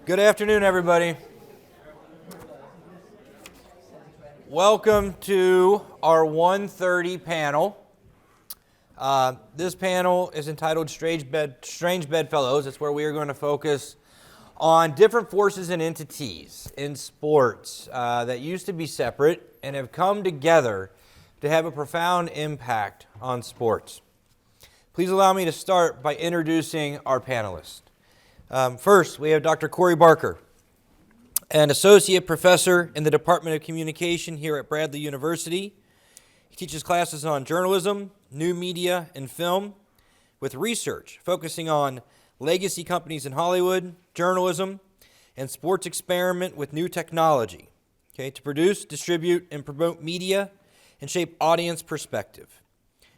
Good afternoon, everybody. Welcome to our 1:30 panel. This panel is entitled Strange Bedfellows. It's where we are going to focus on different forces and entities in sports that used to be separate and have come together to have a profound impact on sports. Please allow me to start by introducing our panelists. First, we have Dr. Corey Barker, an associate professor in the Department of Communication here at Bradley University. He teaches classes on journalism, new media, and film, with research focusing on legacy companies in Hollywood, journalism, and sports experiment with new technology, to produce, distribute, and promote media and shape audience perspective.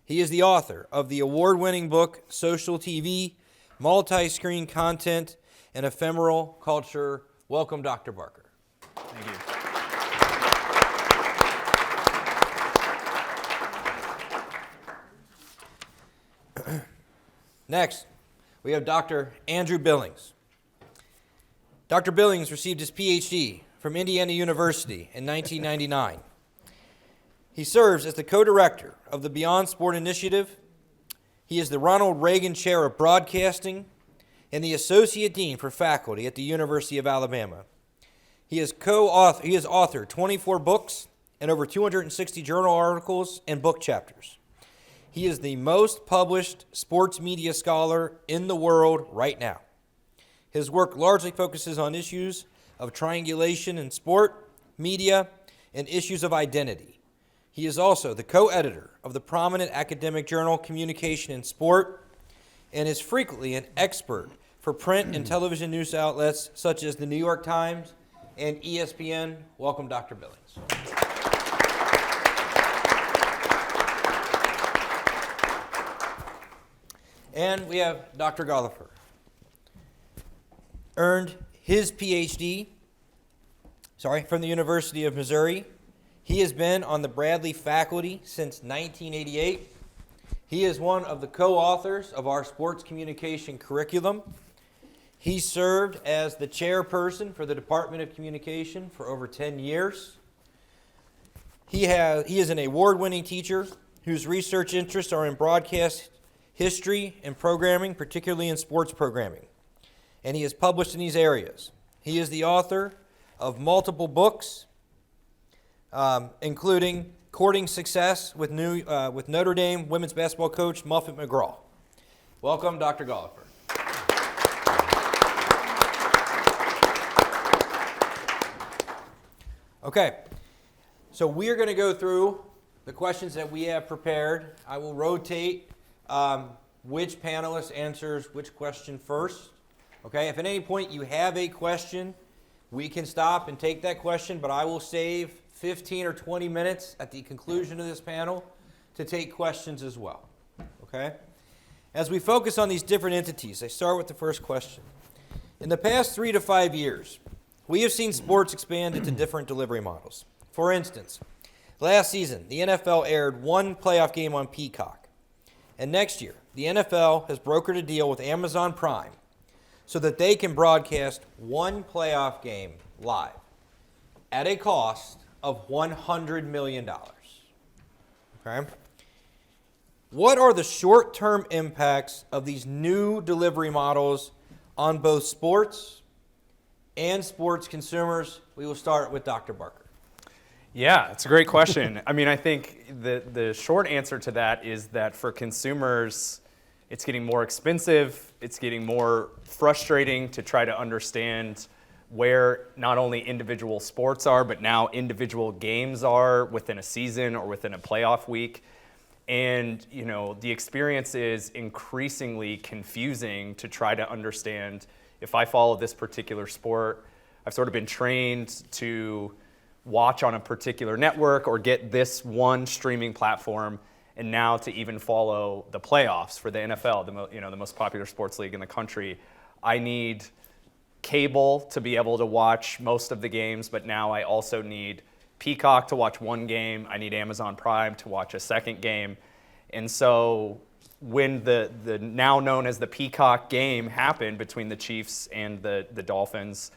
He is the author of the award-winning book, Social TV, Multi-Screen Content, and Ephemeral Culture. Welcome, Dr. Barker. Thank you. Next, we have Dr. Andrew Billings. Dr. Billings received his PhD from Indiana University in 1999. He serves as the co-director of the Beyond Sport Initiative. He is the Ronald Reagan Chair of Broadcasting and the Associate Dean for Faculty at the University of Alabama. He has authored 24 books and over 260 journal articles and book chapters. He is the most published sports media scholar in the world right now. His work largely focuses on issues of triangulation in sport, media, and issues of identity. He is also the co-editor of the prominent academic journal Communication in Sport and is frequently an expert for print and television news outlets such as the New York Times and ESPN. Welcome, Dr. Billings. And we have Dr. Gollifer. Earned his PhD from the University of Missouri. He has been on the Bradley faculty since 1988. He is one of the co-authors of our sports communication curriculum. He served as the chairperson for the Department of Communication for over 10 years. He is an award-winning teacher whose research interests are in broadcast history and programming, particularly in sports programming. And he is published in these areas. He is the author of multiple books, including Courting Success with Notre Dame women's basketball coach Muffet McGraw. Welcome, Dr. Gollifer. Okay, so we are going to go through the questions that we have prepared. I will rotate which panelist answers which question first. Okay, if at any point you have a question, we can stop and take that question, but I will save 15 or 20 minutes at the conclusion of this panel to take questions as well, okay? As we focus on these different entities, I start with the first question. In the past 3 to 5 years, we have seen sports expand into different delivery models. For instance, last season, the NFL aired one playoff game on Peacock, and next year, the NFL has brokered a deal with Amazon Prime so that they can broadcast one playoff game live at a cost of $100 million. Okay? What are the short-term impacts of these new delivery models on both sports and sports consumers? We will start with Dr. Barker. Yeah, it's a great question. I mean, I think the short answer to that is that for consumers, it's getting more expensive, it's getting more frustrating to try to understand where not only individual sports are, but now individual games are within a season or within a playoff week. And, the experience is increasingly confusing to try to understand if I follow this particular sport, I've sort of been trained to watch on a particular network or get this one streaming platform, and now to even follow the playoffs for the NFL, the most popular sports league in the country, I need cable to be able to watch most of the games, but now I also need Peacock to watch one game. I need Amazon Prime to watch a second game. And so when the now known as the Peacock game happened between the Chiefs and the Dolphins,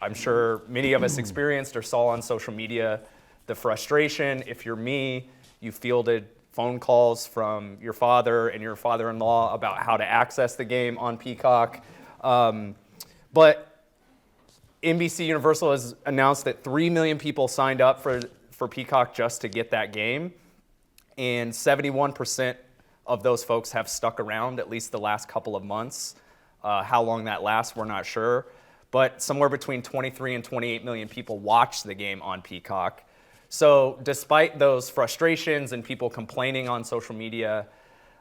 I'm sure many of us experienced or saw on social media the frustration. If you're me, you fielded phone calls from your father and your father-in-law about how to access the game on Peacock. But NBC Universal has announced that 3 million people signed up for Peacock just to get that game. And 71% of those folks have stuck around at least the last couple of months. How long that lasts, we're not sure. But somewhere between 23 and 28 million people watch the game on Peacock. So despite those frustrations and people complaining on social media,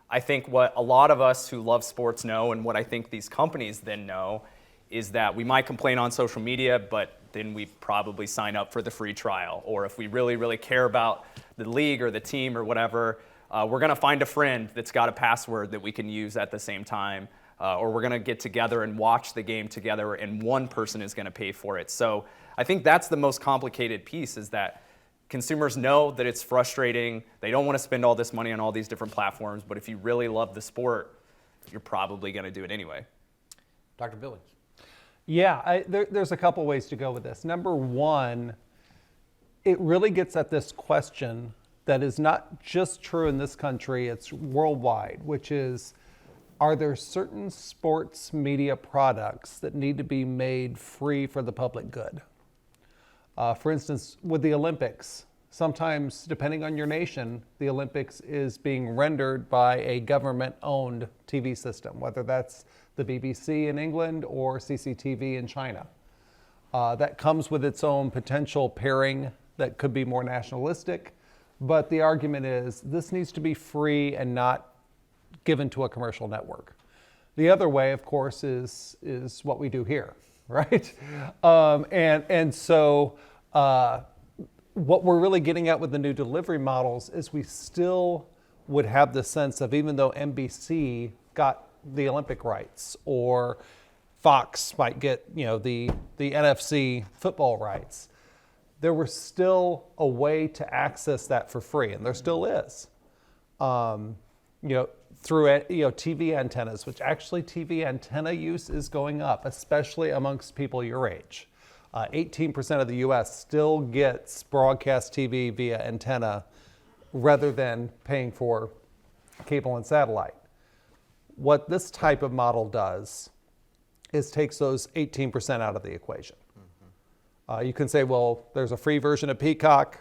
I think what a lot of us who love sports know, and what I think these companies then know, is that we might complain on social media, but then we probably sign up for the free trial. Or if we really, really care about the league or the team or whatever, we're going to find a friend that's got a password that we can use at the same time. Or we're going to get together and watch the game together, and one person is going to pay for it. So I think that's the most complicated piece, is that consumers know that it's frustrating. They don't want to spend all this money on all these different platforms, but if you really love the sport, you're probably going to do it anyway. Dr. Billings. Yeah, there's a couple ways to go with this. Number one, it really gets at this question that is not just true in this country, it's worldwide, which is, are there certain sports media products that need to be made free for the public good? For instance, with the Olympics, sometimes, depending on your nation, the Olympics is being rendered by a government-owned TV system, whether that's the BBC in England or CCTV in China. That comes with its own potential pairing that could be more nationalistic, but the argument is this needs to be free and not given to a commercial network. The other way, of course, is what we do here, right? So what we're really getting at with the new delivery models is we still would have the sense of, even though NBC got the Olympic rights, or Fox might get, the NFC football rights, there was still a way to access that for free, and there still is. Through TV antennas, which actually TV antenna use is going up, especially amongst people your age. 18% of the US still gets broadcast TV via antenna rather than paying for cable and satellite. What this type of model does is takes those 18% out of the equation. You can say, well, there's a free version of Peacock.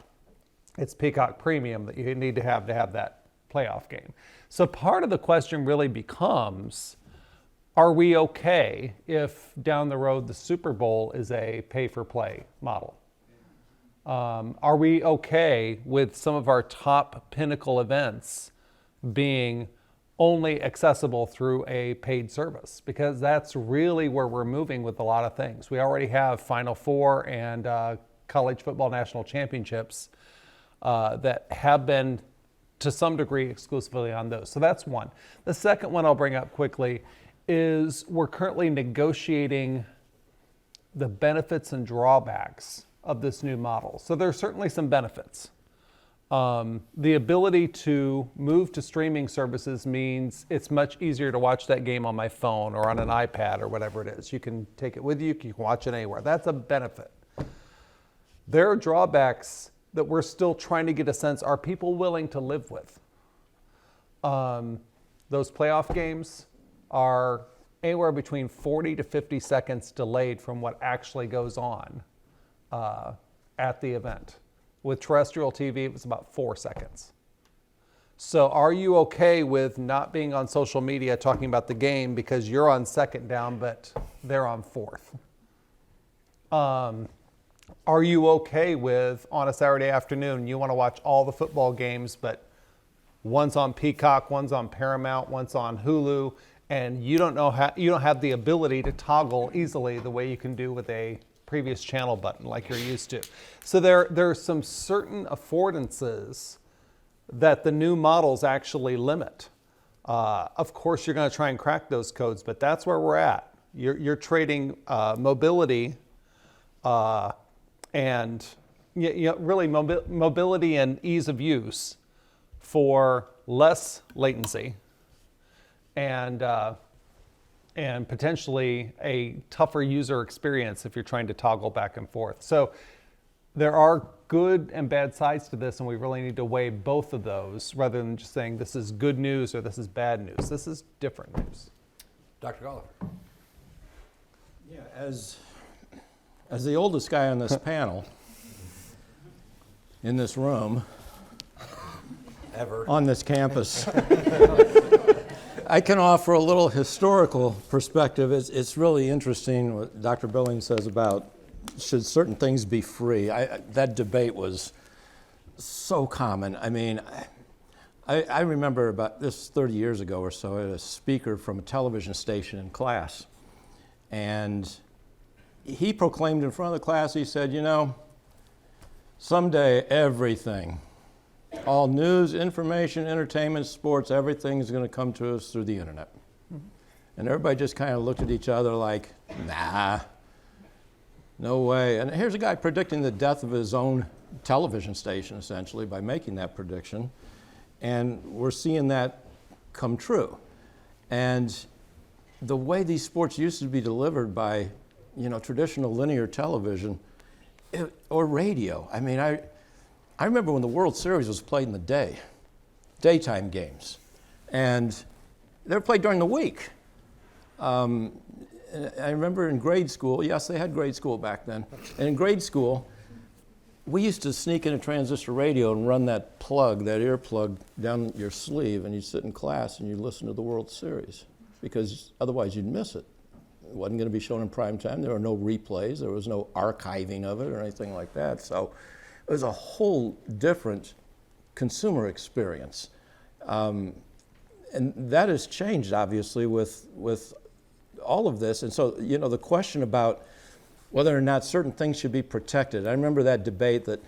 It's Peacock Premium that you need to have that playoff game. So part of the question really becomes, are we okay if down the road the Super Bowl is a pay-for-play model? Are we okay with some of our top pinnacle events being only accessible through a paid service? Because that's really where we're moving with a lot of things. We already have Final Four and college football national championships that have been, to some degree, exclusively on those. So that's one. The second one I'll bring up quickly is we're currently negotiating the benefits and drawbacks of this new model. So there's certainly some benefits. The ability to move to streaming services means it's much easier to watch that game on my phone or on an iPad or whatever it is. You can take it with you, you can watch it anywhere. That's a benefit. There are drawbacks that we're still trying to get a sense, are people willing to live with? Those playoff games are anywhere between 40 to 50 seconds delayed from what actually goes on at the event. With terrestrial TV, it was about 4 seconds. So are you okay with not being on social media talking about the game because you're on second down, but they're on fourth? Are you okay with, on a Saturday afternoon, you want to watch all the football games, but one's on Peacock, one's on Paramount, one's on Hulu, and you don't have the ability to toggle easily the way you can do with a previous channel button like you're used to. So there are some certain affordances that the new models actually limit. Of course, you're going to try and crack those codes, but that's where we're at. You're trading mobility and really mobility and ease of use for less latency and potentially a tougher user experience if you're trying to toggle back and forth. So there are good and bad sides to this, and we really need to weigh both of those rather than just saying this is good news or this is bad news. This is different news. Dr. Golliver. Yeah, as the oldest guy on this panel, in this room, Ever. on this campus, I can offer a little historical perspective. It's really interesting what Dr. Billings says about should certain things be free. That debate was so common. I mean, I remember about this 30 years ago or so, I had a speaker from a television station in class, and he proclaimed in front of the class, he said, you know, someday everything, all news, information, entertainment, sports, everything is going to come to us through the internet. And everybody just kind of looked at each other like, nah, no way. And here's a guy predicting the death of his own television station, essentially, by making that prediction. And we're seeing that come true. And the way these sports used to be delivered by, traditional linear television or radio. I mean, I remember when the World Series was played in the day, daytime games, and they were played during the week. I remember in grade school, yes, they had grade school back then, and in grade school, we used to sneak in a transistor radio and run that earplug down your sleeve, and you'd sit in class and you'd listen to the World Series, because otherwise you'd miss it. It wasn't going to be shown in prime time. There were no replays. There was no archiving of it or anything like that. So it was a whole different consumer experience. And that has changed, obviously, with all of this. And so, the question about whether or not certain things should be protected. I remember that debate that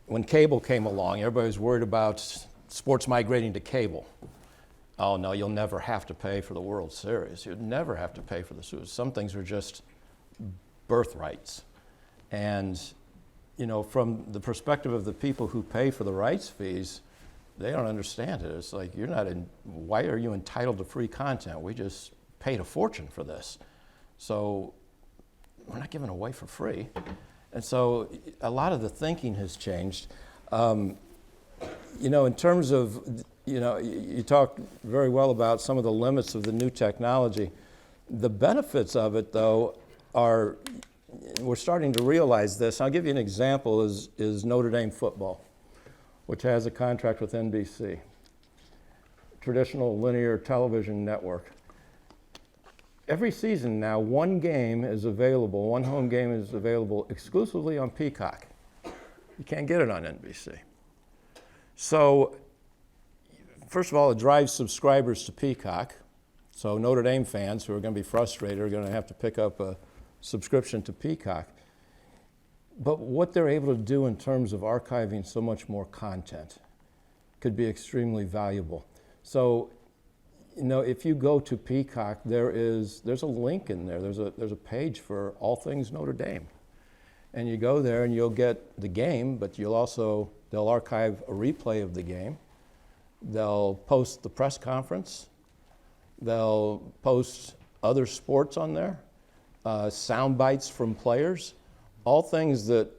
when cable came along, everybody was worried about sports migrating to cable. Oh, no, you'll never have to pay for the World Series. You'd never have to pay for the Super. Some things are just birthrights. And, from the perspective of the people who pay for the rights fees, they don't understand it. It's like, why are you entitled to free content? We just paid a fortune for this. So we're not giving it away for free. And so a lot of the thinking has changed. In terms of, you talk very well about some of the limits of the new technology. The benefits of it, though, are, we're starting to realize this. I'll give you an example, is Notre Dame football, which has a contract with NBC, traditional linear television network. Every season now, one home game is available exclusively on Peacock. You can't get it on NBC. So, first of all, it drives subscribers to Peacock. So Notre Dame fans who are going to be frustrated are going to have to pick up a subscription to Peacock. But what they're able to do in terms of archiving so much more content could be extremely valuable. So, if you go to Peacock, there's a link in there. There's a page for all things Notre Dame. And you go there and you'll get the game, but they'll archive a replay of the game. They'll post the press conference. They'll post other sports on there, sound bites from players, all things that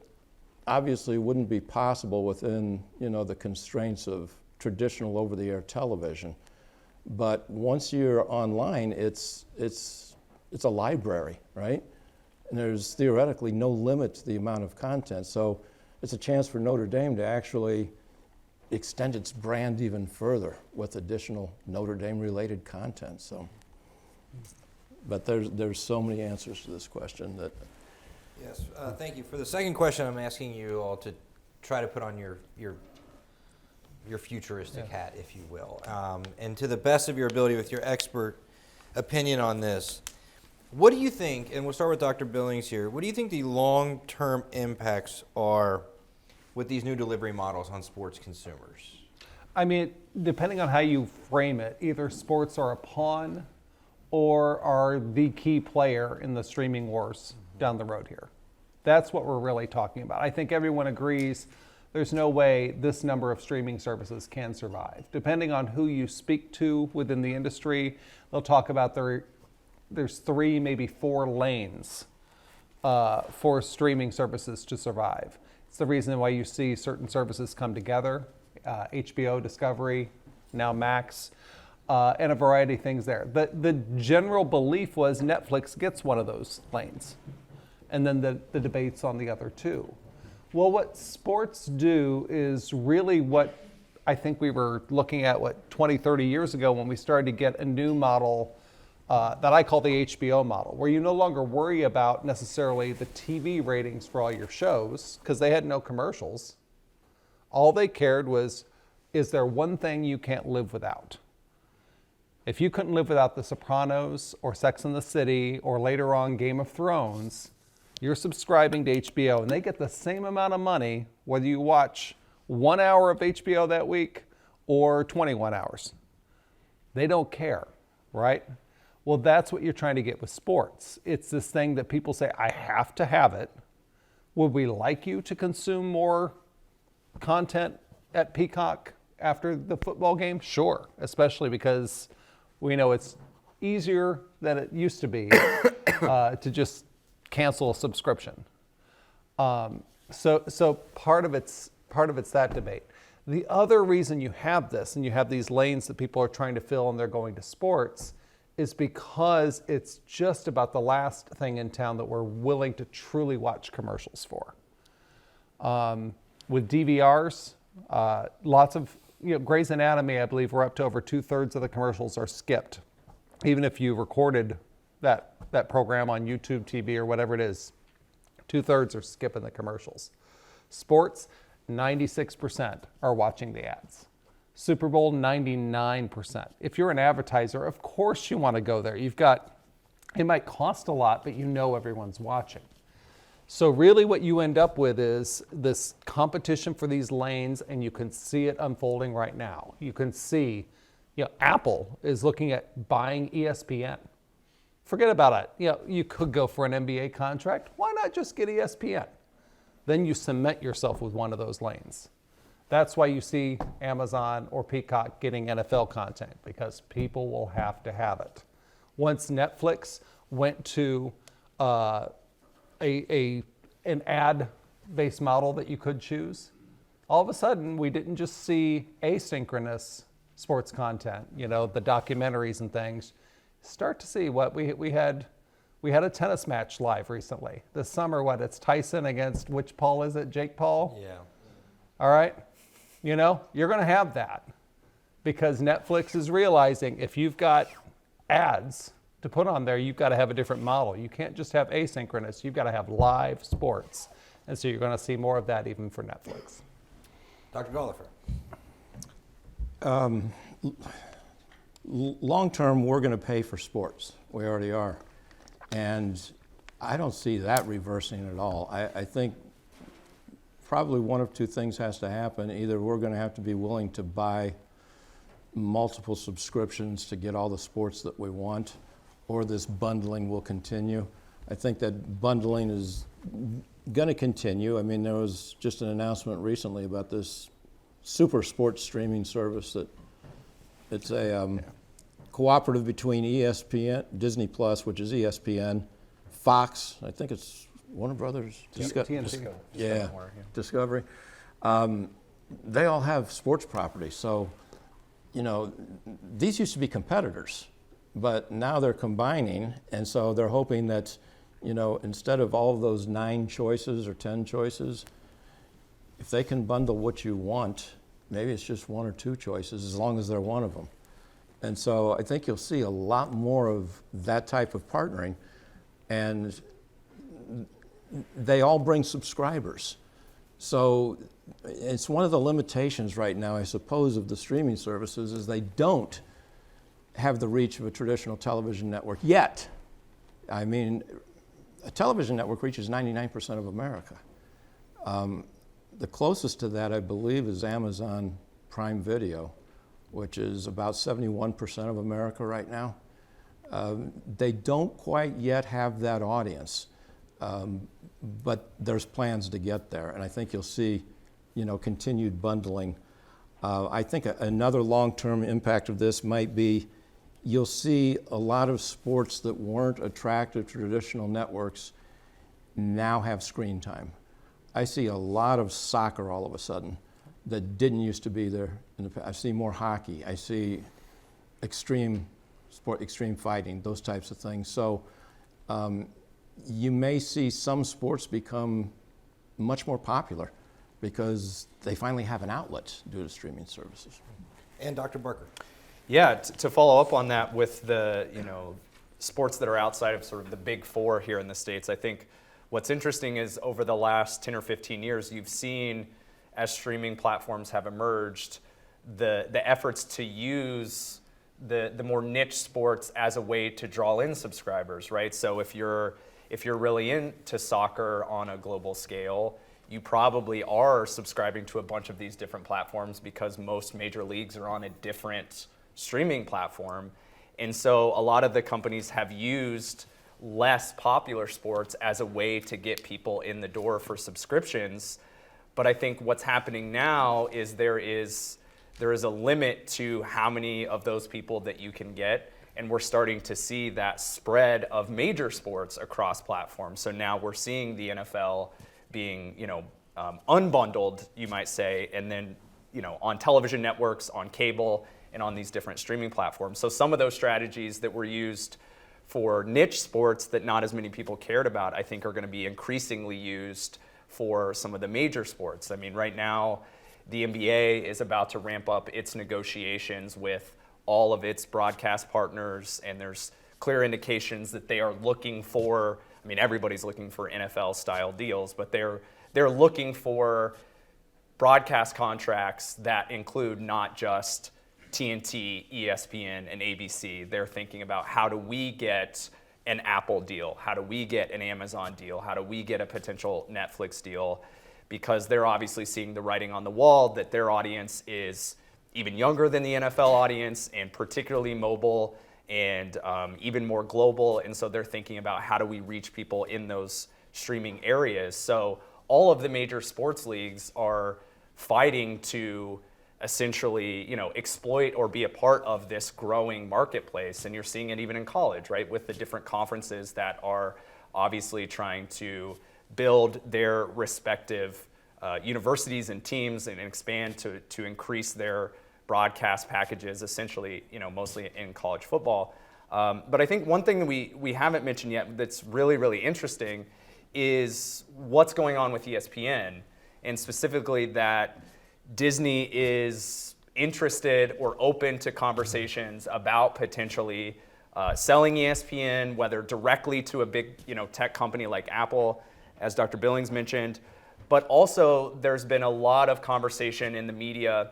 obviously wouldn't be possible within, the constraints of traditional over-the-air television. But once you're online, it's a library, right? And there's theoretically no limit to the amount of content. So it's a chance for Notre Dame to actually extend its brand even further with additional Notre Dame-related content. So, but there's so many answers to this question that. Yes, thank you. For the second question, I'm asking you all to try to put on your futuristic hat, if you will. And to the best of your ability with your expert opinion on this, what do you think, and we'll start with Dr. Billings here, what do you think the long-term impacts are with these new delivery models on sports consumers? I mean, depending on how you frame it, either sports are a pawn or are the key player in the streaming wars down the road here. That's what we're really talking about. I think everyone agrees there's no way this number of streaming services can survive. Depending on who you speak to within the industry, they'll talk about there's 3, maybe 4 lanes for streaming services to survive. It's the reason why you see certain services come together, HBO, Discovery, now Max, and a variety of things there. The general belief was Netflix gets one of those lanes, and then the debates on the other 2. Well, what sports do is really what I think we were looking at, 20, 30 years ago when we started to get a new model that I call the HBO model, where you no longer worry about necessarily the TV ratings for all your shows, because they had no commercials. All they cared was, is there one thing you can't live without? If you couldn't live without The Sopranos or Sex and the City or later on Game of Thrones, you're subscribing to HBO, and they get the same amount of money whether you watch 1 hour of HBO that week or 21 hours. They don't care, right? Well, that's what you're trying to get with sports. It's this thing that people say, I have to have it. Would we like you to consume more content at Peacock after the football game? Sure, especially because we know it's easier than it used to be to just cancel a subscription. So part of it's that debate. The other reason you have this and you have these lanes that people are trying to fill and they're going to sports is because it's just about the last thing in town that we're willing to truly watch commercials for. With DVRs, lots of, Grey's Anatomy, I believe we're up to over 2/3 of the commercials are skipped. Even if you recorded that program on YouTube TV or whatever it is, 2/3 are skipping the commercials. Sports, 96% are watching the ads. Super Bowl, 99%. If you're an advertiser, of course you want to go there. It might cost a lot, but you know everyone's watching. So really what you end up with is this competition for these lanes, and you can see it unfolding right now. You can see, Apple is looking at buying ESPN. Forget about it. You could go for an NBA contract. Why not just get ESPN? Then you cement yourself with one of those lanes. That's why you see Amazon or Peacock getting NFL content, because people will have to have it. Once Netflix went to an ad-based model that you could choose, all of a sudden we didn't just see asynchronous sports content, the documentaries and things. Start to see what we had a tennis match live recently. This summer, it's Tyson against, which Paul is it? Jake Paul? Yeah. All right. You're going to have that because Netflix is realizing if you've got ads to put on there, you've got to have a different model. You can't just have asynchronous. You've got to have live sports. And so you're going to see more of that even for Netflix. Dr. Gollifer. Long term, we're going to pay for sports. We already are. And I don't see that reversing at all. I think probably one of 2 things has to happen. Either we're going to have to be willing to buy multiple subscriptions to get all the sports that we want, or this bundling will continue. I think that bundling is going to continue. I mean, there was just an announcement recently about this super sports streaming service that it's a cooperative between ESPN, Disney Plus, which is ESPN, Fox, I think it's Warner Brothers, Discovery. They all have sports properties. So, these used to be competitors, but now they're combining, and so they're hoping that, instead of all of those 9 choices or 10 choices, if they can bundle what you want, maybe it's just 1 or 2 choices, as long as they're one of them. And so I think you'll see a lot more of that type of partnering, and they all bring subscribers. So it's one of the limitations right now, I suppose, of the streaming services is they don't have the reach of a traditional television network yet. I mean, a television network reaches 99% of America. The closest to that, I believe, is Amazon Prime Video, which is about 71% of America right now. They don't quite yet have that audience, but there's plans to get there. And I think you'll see continued bundling. I think another long-term impact of this might be you'll see a lot of sports that weren't attractive to traditional networks now have screen time. I see a lot of soccer all of a sudden that didn't used to be there in the past. I see more hockey. I see extreme sport, extreme fighting, those types of things. So you may see some sports become much more popular because they finally have an outlet due to streaming services. And Dr. Barker. Yeah, to follow up on that with the sports that are outside of sort of the big four here in the States, I think what's interesting is over the last 10 or 15 years, you've seen as streaming platforms have emerged, the efforts to use the more niche sports as a way to draw in subscribers, right? So if you're really into soccer on a global scale, you probably are subscribing to a bunch of these different platforms because most major leagues are on a different streaming platform. And so a lot of the companies have used less popular sports as a way to get people in the door for subscriptions. But I think what's happening now is there is a limit to how many of those people that you can get. And we're starting to see that spread of major sports across platforms. So now we're seeing the NFL being, unbundled, you might say, and then, on television networks, on cable, and on these different streaming platforms. So some of those strategies that were used for niche sports that not as many people cared about, I think are going to be increasingly used for some of the major sports. I mean, right now, the NBA is about to ramp up its negotiations with all of its broadcast partners, and there's clear indications that they are looking for, everybody's looking for NFL-style deals, but they're looking for broadcast contracts that include not just TNT, ESPN, and ABC. They're thinking about how do we get an Apple deal? How do we get an Amazon deal? How do we get a potential Netflix deal? Because they're obviously seeing the writing on the wall that their audience is even younger than the NFL audience and particularly mobile and even more global. And so they're thinking about how do we reach people in those streaming areas. So all of the major sports leagues are fighting to essentially, exploit or be a part of this growing marketplace. And you're seeing it even in college, right? With the different conferences that are obviously trying to build their respective universities and teams and expand to increase their broadcast packages, essentially, mostly in college football. But I think one thing that we haven't mentioned yet that's really, really interesting is what's going on with ESPN, and specifically that Disney is interested or open to conversations about potentially selling ESPN, whether directly to a big tech company like Apple, as Dr. Billings mentioned, but also there's been a lot of conversation in the media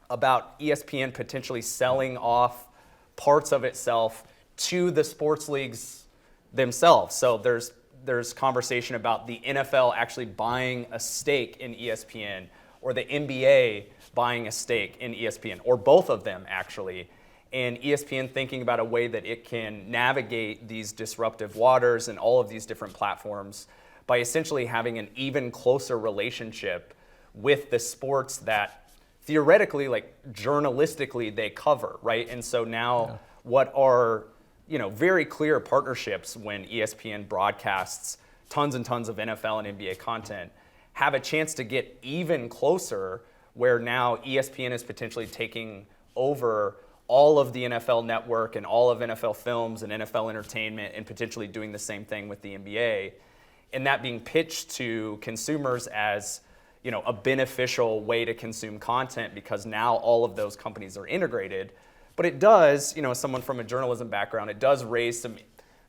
about ESPN potentially selling off parts of itself to the sports leagues themselves. So there's conversation about the NFL actually buying a stake in ESPN, or the NBA buying a stake in ESPN, or both of them actually, and ESPN thinking about a way that it can navigate these disruptive waters and all of these different platforms by essentially having an even closer relationship with the sports that theoretically, like journalistically, they cover, right? And so now what are very clear partnerships when ESPN broadcasts tons and tons of NFL and NBA content have a chance to get even closer, where now ESPN is potentially taking over all of the NFL network and all of NFL films and NFL entertainment, and potentially doing the same thing with the NBA, and that being pitched to consumers as a beneficial way to consume content, because now all of those companies are integrated. But it does, as someone from a journalism background, it does raise some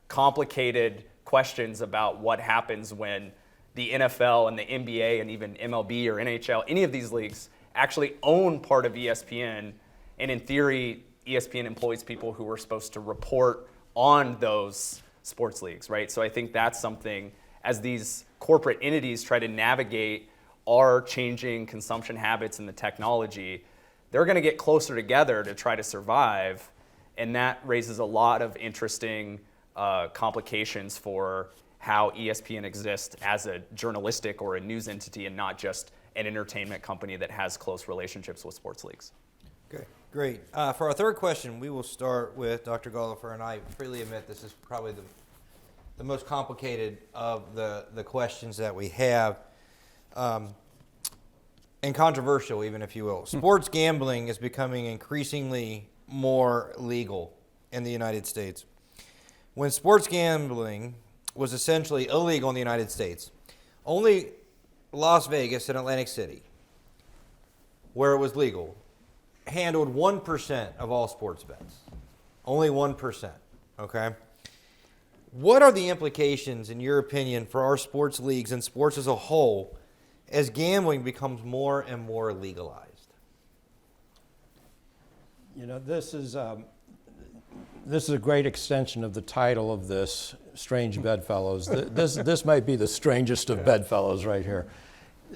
complicated questions about what happens when the NFL and the NBA and even MLB or NHL, any of these leagues actually own part of ESPN, and in theory, ESPN employs people who are supposed to report on those sports leagues, right? So I think that's something, as these corporate entities try to navigate our changing consumption habits and the technology, they're going to get closer together to try to survive, and that raises a lot of interesting complications for how ESPN exists as a journalistic or a news entity and not just an entertainment company that has close relationships with sports leagues. Okay, great. For our third question, we will start with Dr. Gollifer, and I freely admit this is probably the most complicated of the questions that we have, and controversial even, if you will. Sports gambling is becoming increasingly more legal in the United States. When sports gambling was essentially illegal in the United States, only Las Vegas and Atlantic City, where it was legal, handled 1% of all sports bets. Only 1%, okay? What are the implications, in your opinion, for our sports leagues and sports as a whole as gambling becomes more and more legalized? You know, this is a great extension of the title of this, Strange Bedfellows. This might be the strangest of bedfellows right here.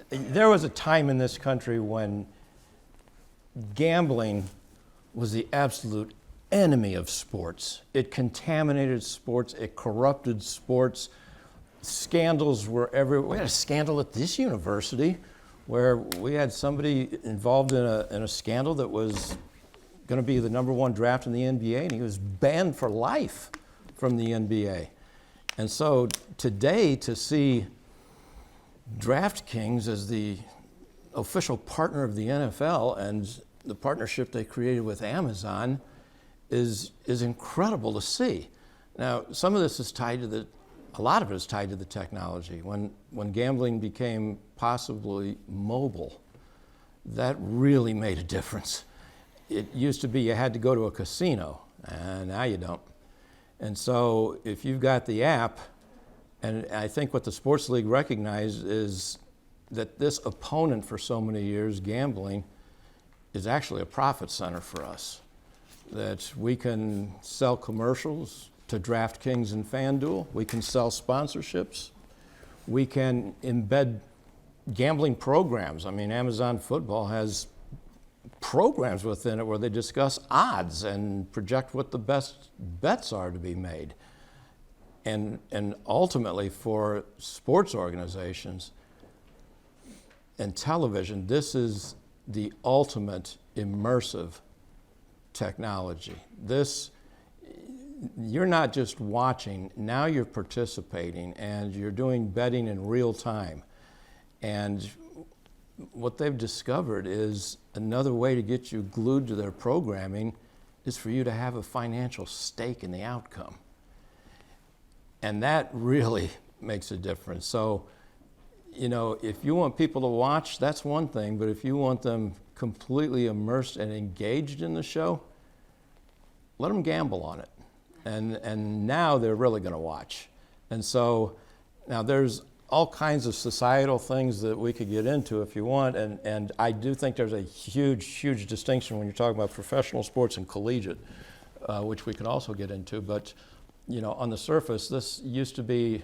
There was a time in this country when gambling was the absolute enemy of sports. It contaminated sports, it corrupted sports. Scandals were everywhere. We had a scandal at this university where we had somebody involved in a scandal that was going to be the #1 draft in the NBA, and he was banned for life from the NBA. And so today, to see DraftKings as the official partner of the NFL and the partnership they created with Amazon is incredible to see. Now, some of this is tied to a lot of it is tied to the technology. When gambling became possibly mobile, that really made a difference. It used to be you had to go to a casino, and now you don't. And so if you've got the app, and I think what the sports league recognized is that this opponent for so many years, gambling, is actually a profit center for us. That we can sell commercials to DraftKings and FanDuel, we can sell sponsorships, we can embed gambling programs. I mean, Amazon Football has programs within it where they discuss odds and project what the best bets are to be made. And ultimately for sports organizations and television, this is the ultimate immersive technology. You're not just watching, now you're participating and you're doing betting in real time. And what they've discovered is another way to get you glued to their programming is for you to have a financial stake in the outcome. And that really makes a difference. So, you know, if you want people to watch, that's one thing, but if you want them completely immersed and engaged in the show, let them gamble on it. And now they're really going to watch. And so now there's all kinds of societal things that we could get into if you want, and I do think there's a huge distinction when you're talking about professional sports and collegiate, which we can also get into. But you know, on the surface, this used to be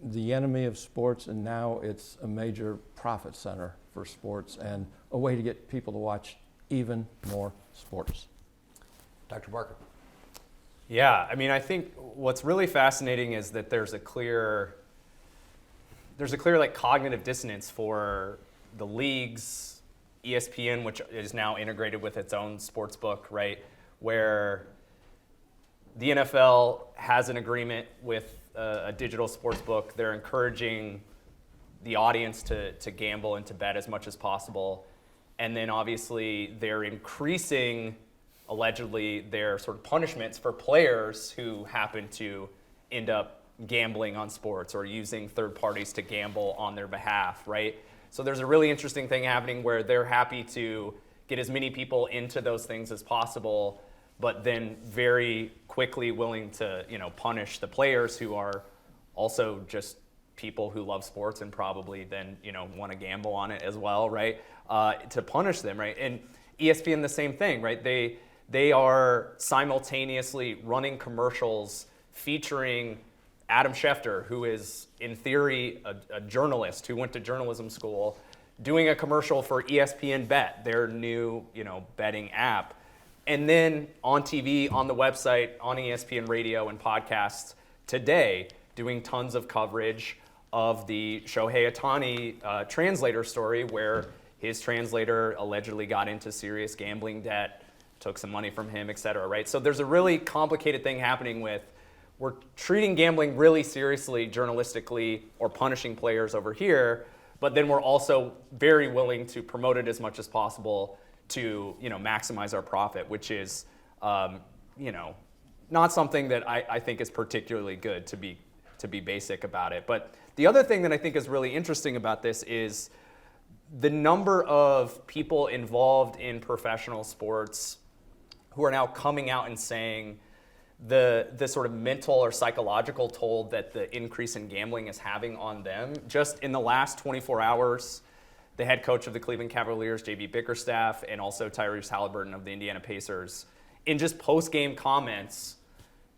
the enemy of sports, and now it's a major profit center for sports and a way to get people to watch even more sports. Dr. Barker. Yeah, I mean, I think what's really fascinating is that there's a clear like cognitive dissonance for the leagues, ESPN, which is now integrated with its own sports book, right? Where the NFL has an agreement with a digital sports book. They're encouraging the audience to gamble and to bet as much as possible. And then obviously they're increasing, allegedly, their sort of punishments for players who happen to end up gambling on sports or using third parties to gamble on their behalf, right? So there's a really interesting thing happening where they're happy to get as many people into those things as possible, but then very quickly willing to, you know, punish the players who are also just people who love sports and probably then, you know, want to gamble on it as well, right? To punish them, right? And ESPN, the same thing, right? They are simultaneously running commercials featuring Adam Schefter, who is, in theory, a journalist who went to journalism school, doing a commercial for ESPN Bet, their new, you know, betting app. And then on TV, on the website, on ESPN radio and podcasts today, doing tons of coverage of the Shohei Ohtani translator story, where his translator allegedly got into serious gambling debt, took some money from him, et cetera, right? So there's a really complicated thing happening with, we're treating gambling really seriously journalistically or punishing players over here, but then we're also very willing to promote it as much as possible to, maximize our profit, which is, not something that I think is particularly good, to be basic about it. But the other thing that I think is really interesting about this is the number of people involved in professional sports who are now coming out and saying the sort of mental or psychological toll that the increase in gambling is having on them. Just in the last 24 hours, the head coach of the Cleveland Cavaliers, J.B. Bickerstaff, and also Tyrese Halliburton of the Indiana Pacers, in just post-game comments,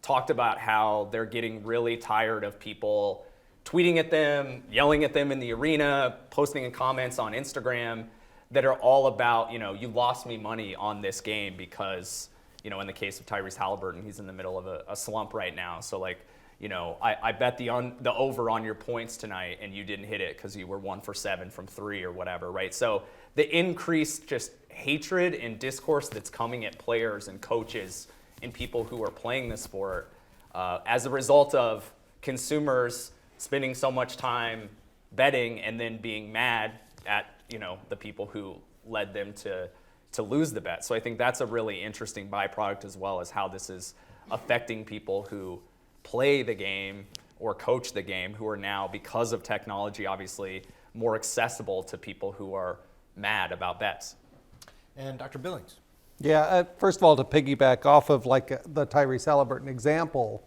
talked about how they're getting really tired of people tweeting at them, yelling at them in the arena, posting in comments on Instagram that are all about, you lost me money on this game because, in the case of Tyrese Halliburton, he's in the middle of a slump right now. So I bet the over on your points tonight and you didn't hit it because you were 1 for 7 from 3 or whatever, right? So the increased just hatred and discourse that's coming at players and coaches and people who are playing the sport as a result of consumers spending so much time betting and then being mad at the people who led them to lose the bet. So I think that's a really interesting byproduct, as well as how this is affecting people who play the game or coach the game, who are now, because of technology, obviously more accessible to people who are mad about bets. And Dr. Billings. Yeah, first of all, to piggyback off of the Tyrese Halliburton example,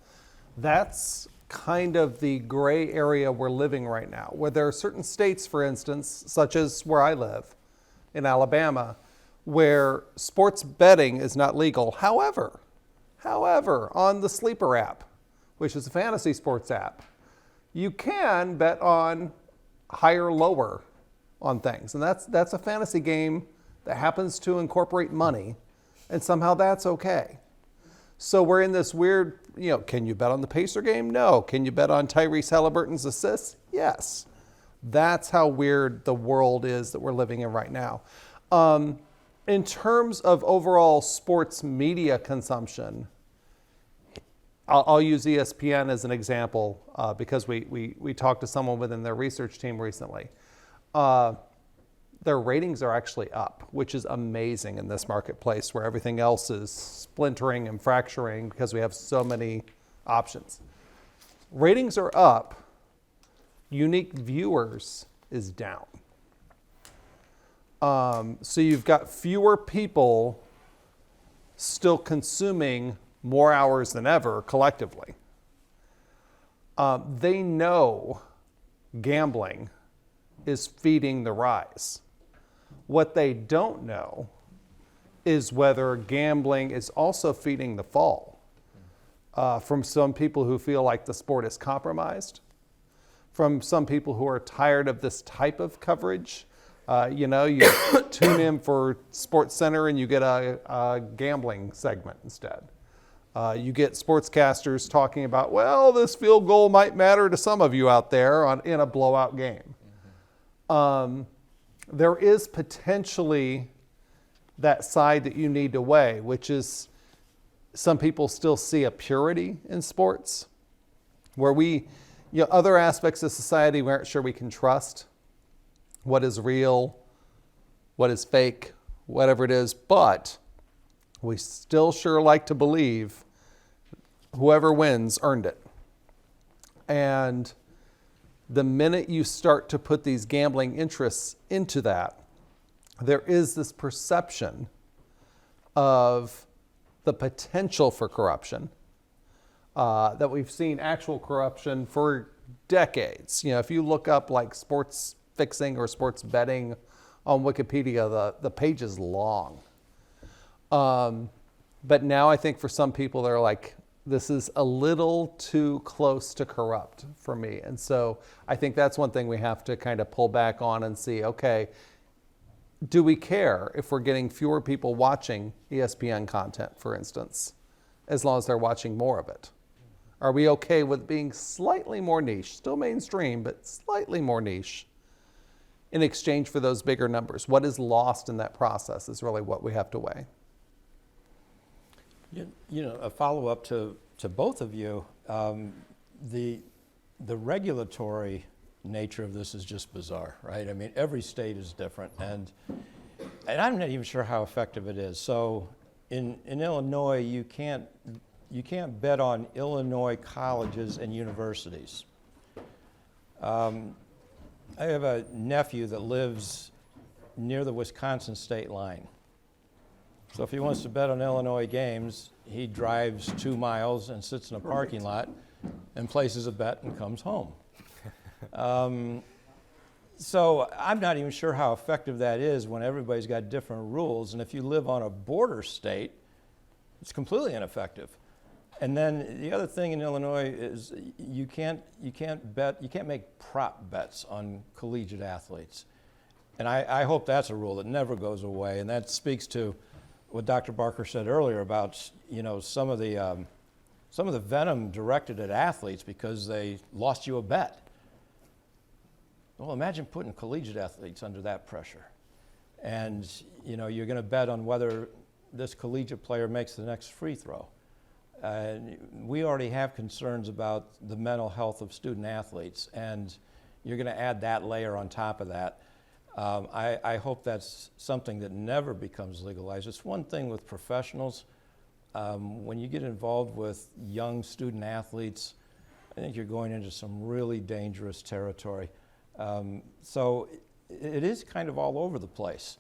that's kind of the gray area we're living right now, where there are certain states, for instance, such as where I live in Alabama, where sports betting is not legal. However, on the Sleeper app, which is a fantasy sports app, you can bet on higher, lower on things. And that's a fantasy game that happens to incorporate money, and somehow that's okay. So we're in this weird, can you bet on the Pacer game? No. Can you bet on Tyrese Halliburton's assists? Yes. That's how weird the world is that we're living in right now. In terms of overall sports media consumption, I'll use ESPN as an example because we talked to someone within their research team recently. Their ratings are actually up, which is amazing in this marketplace where everything else is splintering and fracturing because we have so many options. Ratings are up, unique viewers is down. So you've got fewer people still consuming more hours than ever collectively. They know gambling is feeding the rise. What they don't know is whether gambling is also feeding the fall from some people who feel like the sport is compromised, from some people who are tired of this type of coverage. You tune in for SportsCenter and you get a gambling segment instead. You get sportscasters talking about, well, this field goal might matter to some of you out there in a blowout game. There is potentially that side that you need to weigh, which is some people still see a purity in sports where other aspects of society we aren't sure we can trust. What is real, what is fake, whatever it is, but we still sure like to believe whoever wins earned it. And the minute you start to put these gambling interests into that, there is this perception of the potential for corruption, that we've seen actual corruption for decades. If you look up like sports fixing or sports betting on Wikipedia, the page is long. But now I think for some people, they're like, this is a little too close to corrupt for me. And so I think that's one thing we have to kind of pull back on and see, okay, do we care if we're getting fewer people watching ESPN content, for instance, as long as they're watching more of it? Are we okay with being slightly more niche, still mainstream, but slightly more niche in exchange for those bigger numbers? What is lost in that process is really what we have to weigh. You know, a follow-up to both of you, the regulatory nature of this is just bizarre, right? I mean, every state is different, and I'm not even sure how effective it is. So in Illinois, you can't bet on Illinois colleges and universities. I have a nephew that lives near the Wisconsin state line. So if he wants to bet on Illinois games, he drives 2 miles and sits in a parking lot and places a bet and comes home. So I'm not even sure how effective that is when everybody's got different rules. And if you live on a border state, it's completely ineffective. And then the other thing in Illinois is you can't make prop bets on collegiate athletes. And I hope that's a rule that never goes away. And that speaks to what Dr. Barker said earlier about, you know, some of the venom directed at athletes because they lost you a bet. Well, imagine putting collegiate athletes under that pressure. And, you know, you're going to bet on whether this collegiate player makes the next free throw. We already have concerns about the mental health of student athletes, and you're going to add that layer on top of that. I hope that's something that never becomes legalized. It's one thing with professionals. When you get involved with young student athletes, I think you're going into some really dangerous territory. So it is kind of all over the place.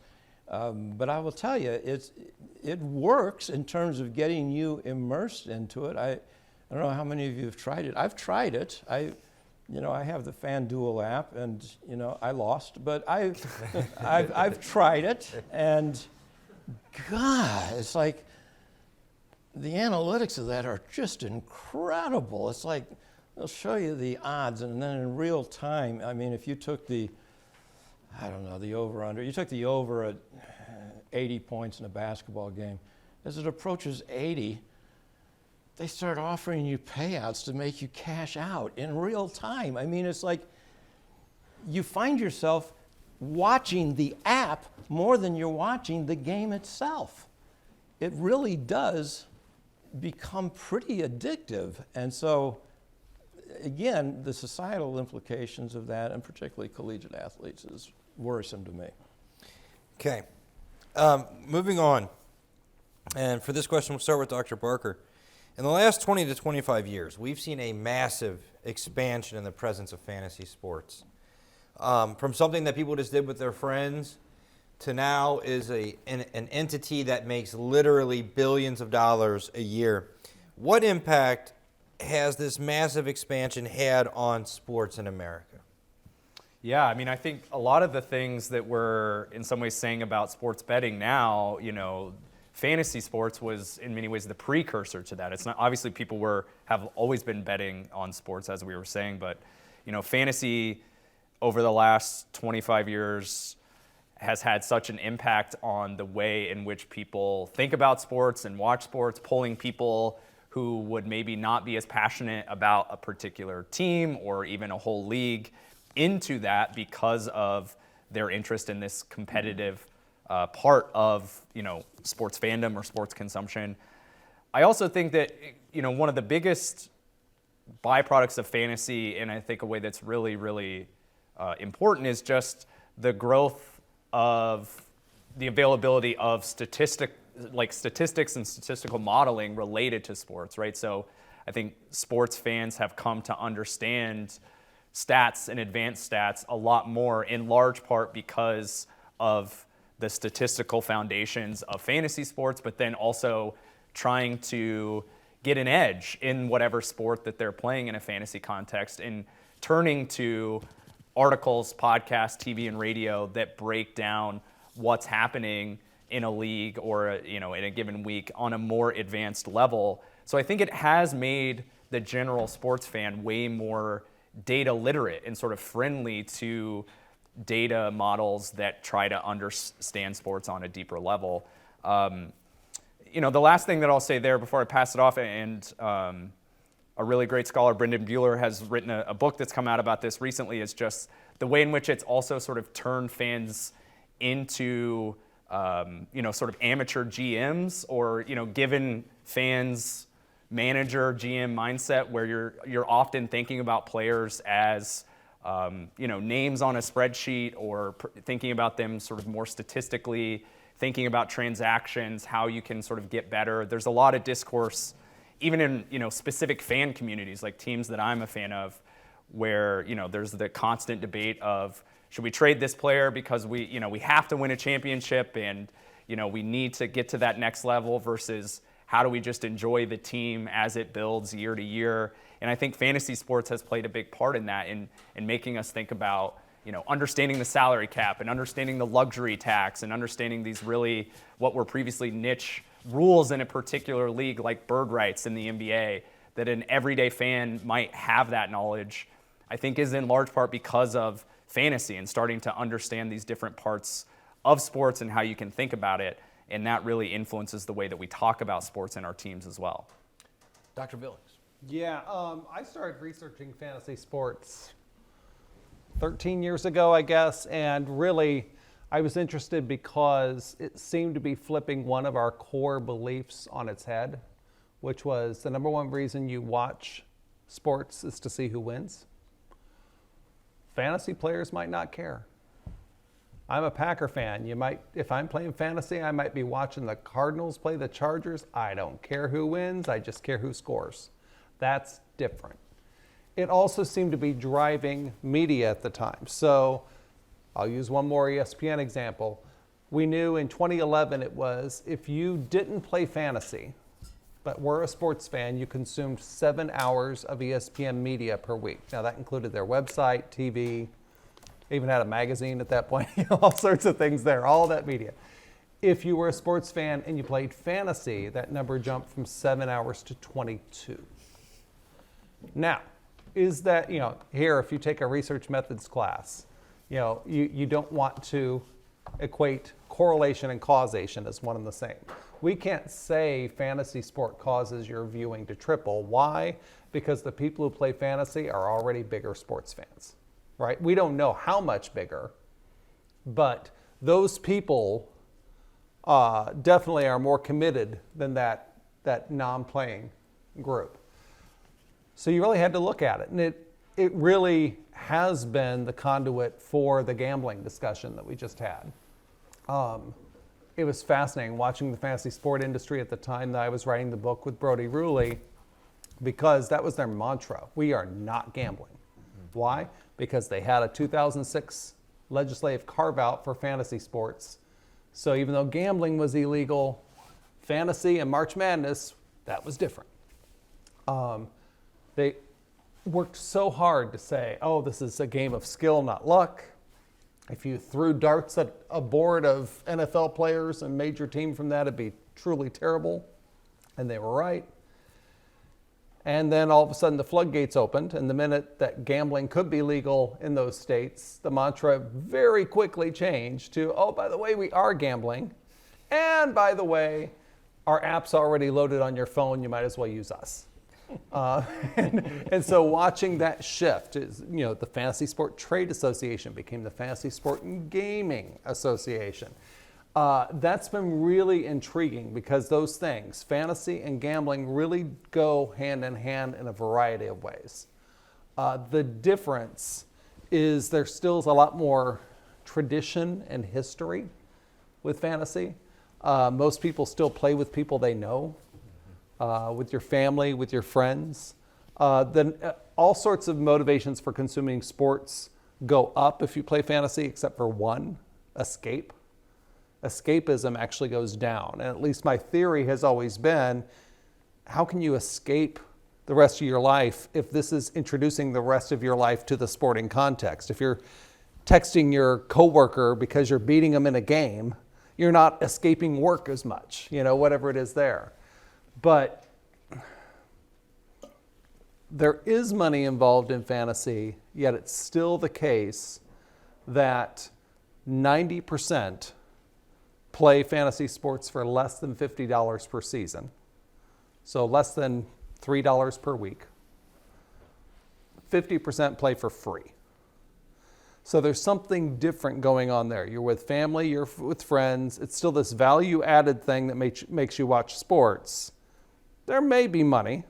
But I will tell you, it works in terms of getting you immersed into it. I don't know how many of you have tried it. I've tried it. I have the FanDuel app, and I lost, but I've tried it, and God, it's like the analytics of that are just incredible. It's like they'll show you the odds, and then in real time, I mean, if you took the over-under. You took the over at 80 points in a basketball game. As it approaches 80, they start offering you payouts to make you cash out in real time. I mean, it's like you find yourself watching the app more than you're watching the game itself. It really does become pretty addictive. And so, again, the societal implications of that, and particularly collegiate athletes, is worrisome to me. Okay. Moving on. And for this question, we'll start with Dr. Barker. In the last 20 to 25 years, we've seen a massive expansion in the presence of fantasy sports. From something that people just did with their friends to now is an entity that makes literally billions of dollars a year. What impact has this massive expansion had on sports in America? Yeah, I mean, I think a lot of the things that we're in some ways saying about sports betting now, fantasy sports was in many ways the precursor to that. It's not, obviously people have always been betting on sports, as we were saying, but fantasy over the last 25 years has had such an impact on the way in which people think about sports and watch sports, pulling people who would maybe not be as passionate about a particular team or even a whole league into that because of their interest in this competitive part of sports fandom or sports consumption. I also think that one of the biggest byproducts of fantasy, and I think a way that's really, really important, is just the growth of the availability of statistics and statistical modeling related to sports, right? So I think sports fans have come to understand stats and advanced stats a lot more, in large part because of the statistical foundations of fantasy sports, but then also trying to get an edge in whatever sport that they're playing in a fantasy context, and turning to articles, podcasts, TV, and radio that break down what's happening in a league or in a given week on a more advanced level. So I think it has made the general sports fan way more data literate and sort of friendly to data models that try to understand sports on a deeper level. The last thing that I'll say there before I pass it off, and a really great scholar, Brendan Buehler, has written a book that's come out about this recently, is just the way in which it's also sort of turned fans into, sort of amateur GMs, or, given fans manager GM mindset where you're often thinking about players as, names on a spreadsheet, or thinking about them sort of more statistically, thinking about transactions, how you can sort of get better. There's a lot of discourse, even in, specific fan communities, like teams that I'm a fan of, where, there's the constant debate of, should we trade this player because we have to win a championship and, we need to get to that next level, versus how do we just enjoy the team as it builds year to year? And I think fantasy sports has played a big part in that, in making us think about, understanding the salary cap and understanding the luxury tax and understanding these really what were previously niche rules in a particular league, like bird rights in the NBA, that an everyday fan might have that knowledge, I think is in large part because of fantasy and starting to understand these different parts of sports and how you can think about it. And that really influences the way that we talk about sports in our teams as well. Dr. Billings. Yeah, I started researching fantasy sports 13 years ago, I guess, and really I was interested because it seemed to be flipping one of our core beliefs on its head, which was the number one reason you watch sports is to see who wins. Fantasy players might not care. I'm a Packer fan. If I'm playing fantasy, I might be watching the Cardinals play the Chargers. I don't care who wins, I just care who scores. That's different. It also seemed to be driving media at the time. So I'll use one more ESPN example. We knew in 2011 it was, if you didn't play fantasy, but were a sports fan, you consumed 7 hours of ESPN media per week. Now that included their website, TV, even had a magazine at that point, all sorts of things there, all that media. If you were a sports fan and you played fantasy, that number jumped from 7 hours to 22. Now, is that, here, if you take a research methods class, you don't want to equate correlation and causation as one and the same. We can't say fantasy sport causes your viewing to triple. Why? Because the people who play fantasy are already bigger sports fans, right? We don't know how much bigger, but those people definitely are more committed than that non-playing group. So you really had to look at it, and it really has been the conduit for the gambling discussion that we just had. It was fascinating watching the fantasy sport industry at the time that I was writing the book with Brody Ruley, because that was their mantra. We are not gambling. Mm-hmm. Why? Because they had a 2006 legislative carve-out for fantasy sports. So even though gambling was illegal, fantasy and March Madness, that was different. They worked so hard to say, oh, this is a game of skill, not luck. If you threw darts at a board of NFL players and made your team from that, it'd be truly terrible. And they were right. And then all of a sudden the floodgates opened, and the minute that gambling could be legal in those states, the mantra very quickly changed to, oh, by the way, we are gambling. And by the way, our app's already loaded on your phone, you might as well use us. And so watching that shift is, the Fantasy Sport Trade Association became the Fantasy Sport and Gaming Association. That's been really intriguing because those things, fantasy and gambling, really go hand in hand in a variety of ways. The difference is there still is a lot more tradition and history with fantasy. Most people still play with people they know. With your family, with your friends. Then all sorts of motivations for consuming sports go up if you play fantasy, except for one, escape. Escapism actually goes down. And at least my theory has always been, how can you escape the rest of your life if this is introducing the rest of your life to the sporting context? If you're texting your coworker because you're beating them in a game, you're not escaping work as much, whatever it is there. But there is money involved in fantasy, yet it's still the case that 90% play fantasy sports for less than $50 per season. So less than $3 per week. 50% play for free. So there's something different going on there. You're with family, you're with friends. It's still this value-added thing that makes you watch sports. There may be money.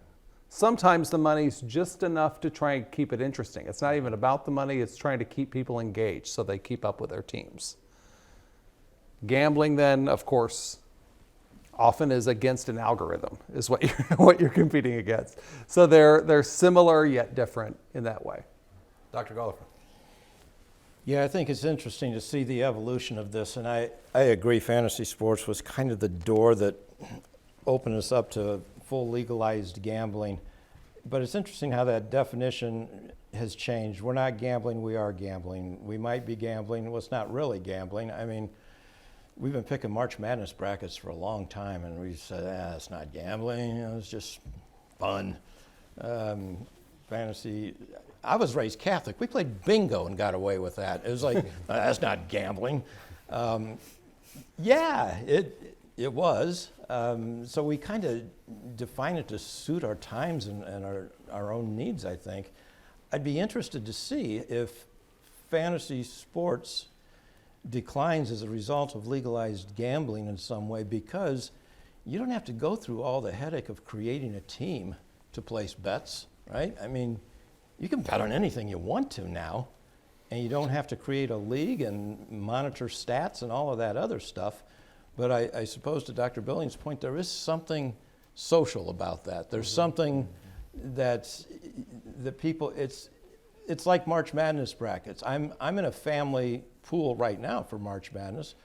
Sometimes the money's just enough to try and keep it interesting. It's not even about the money, it's trying to keep people engaged so they keep up with their teams. Gambling then, of course, often is against an algorithm, is what you're competing against. So they're similar yet different in that way. Dr. Gollifer. Yeah, I think it's interesting to see the evolution of this, and I agree fantasy sports was kind of the door that opened us up to full legalized gambling. But it's interesting how that definition has changed. We're not gambling, we are gambling. We might be gambling, well, it's not really gambling. I mean, we've been picking March Madness brackets for a long time, and we said, it's not gambling, it's just fun. Fantasy, I was raised Catholic. We played bingo and got away with that. It was like, that's not gambling. Yeah, it was. So we kind of define it to suit our times and our own needs, I think. I'd be interested to see if fantasy sports declines as a result of legalized gambling in some way, because you don't have to go through all the headache of creating a team to place bets, right? I mean, you can bet on anything you want to now, and you don't have to create a league and monitor stats and all of that other stuff. But I suppose to Dr. Billings' point, there is something social about that. There's something that the people, it's like March Madness brackets. I'm in a family pool right now for March Madness.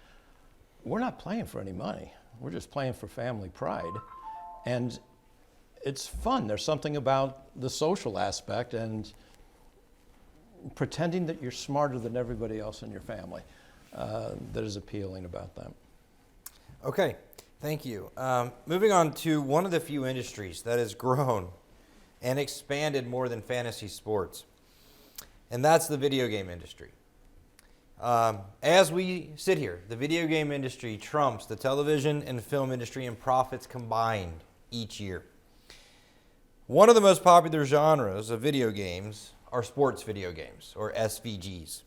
We're not playing for any money. We're just playing for family pride. And it's fun. There's something about the social aspect and pretending that you're smarter than everybody else in your family that is appealing about them. Okay, thank you. Moving on to one of the few industries that has grown and expanded more than fantasy sports, and that's the video game industry. As we sit here, the video game industry trumps the television and film industry in profits combined each year. One of the most popular genres of video games are sports video games, or SVGs.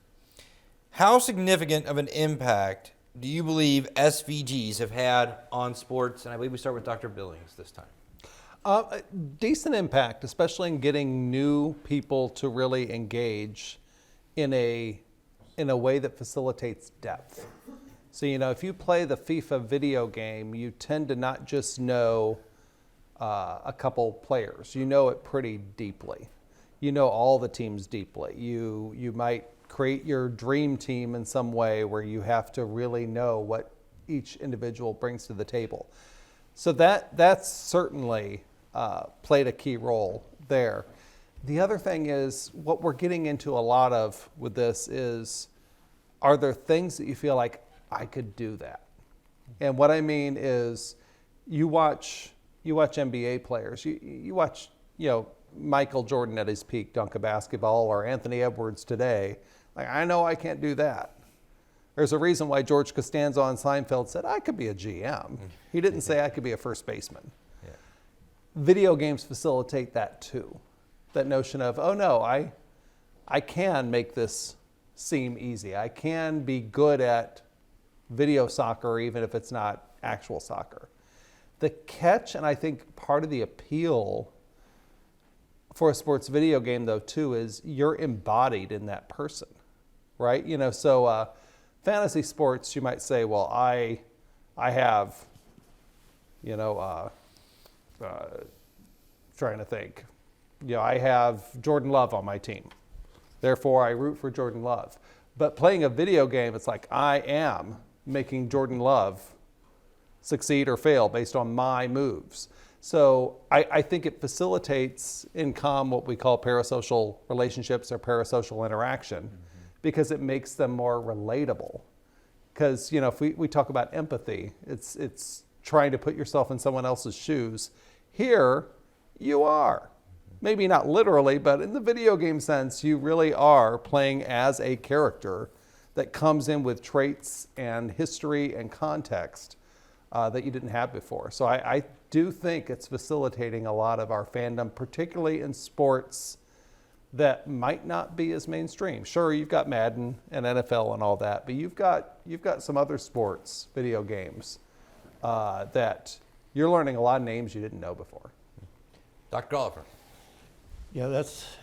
How significant of an impact do you believe SVGs have had on sports? And I believe we start with Dr. Billings this time. A decent impact, especially in getting new people to really engage in a way that facilitates depth. So, if you play the FIFA video game, you tend to not just know a couple players. You know it pretty deeply. You know all the teams deeply. You might create your dream team in some way where you have to really know what each individual brings to the table. So that's certainly played a key role there. The other thing is, what we're getting into a lot of with this is, are there things that you feel like, I could do that? And what I mean is, you watch NBA players, you watch, Michael Jordan at his peak dunk a basketball, or Anthony Edwards today. Like, I know I can't do that. There's a reason why George Costanza on Seinfeld said, I could be a GM. He didn't say I could be a first baseman. Yeah. Video games facilitate that too. That notion of, oh no, I can make this seem easy. I can be good at video soccer even if it's not actual soccer. The catch, and I think part of the appeal for a sports video game though too, is you're embodied in that person, right? So fantasy sports, you might say, well, I have, trying to think, I have Jordan Love on my team. Therefore, I root for Jordan Love. But playing a video game, it's like I am making Jordan Love succeed or fail based on my moves. So I think it facilitates what we call parasocial relationships or parasocial interaction, because it makes them more relatable. Because, if we talk about empathy, it's trying to put yourself in someone else's shoes. Here, you are. Maybe not literally, but in the video game sense, you really are playing as a character that comes in with traits and history and context that you didn't have before. So I do think it's facilitating a lot of our fandom, particularly in sports that might not be as mainstream. Sure, you've got Madden and NFL and all that, but you've got some other sports video games that you're learning a lot of names you didn't know before. Dr. Golliver. Yeah,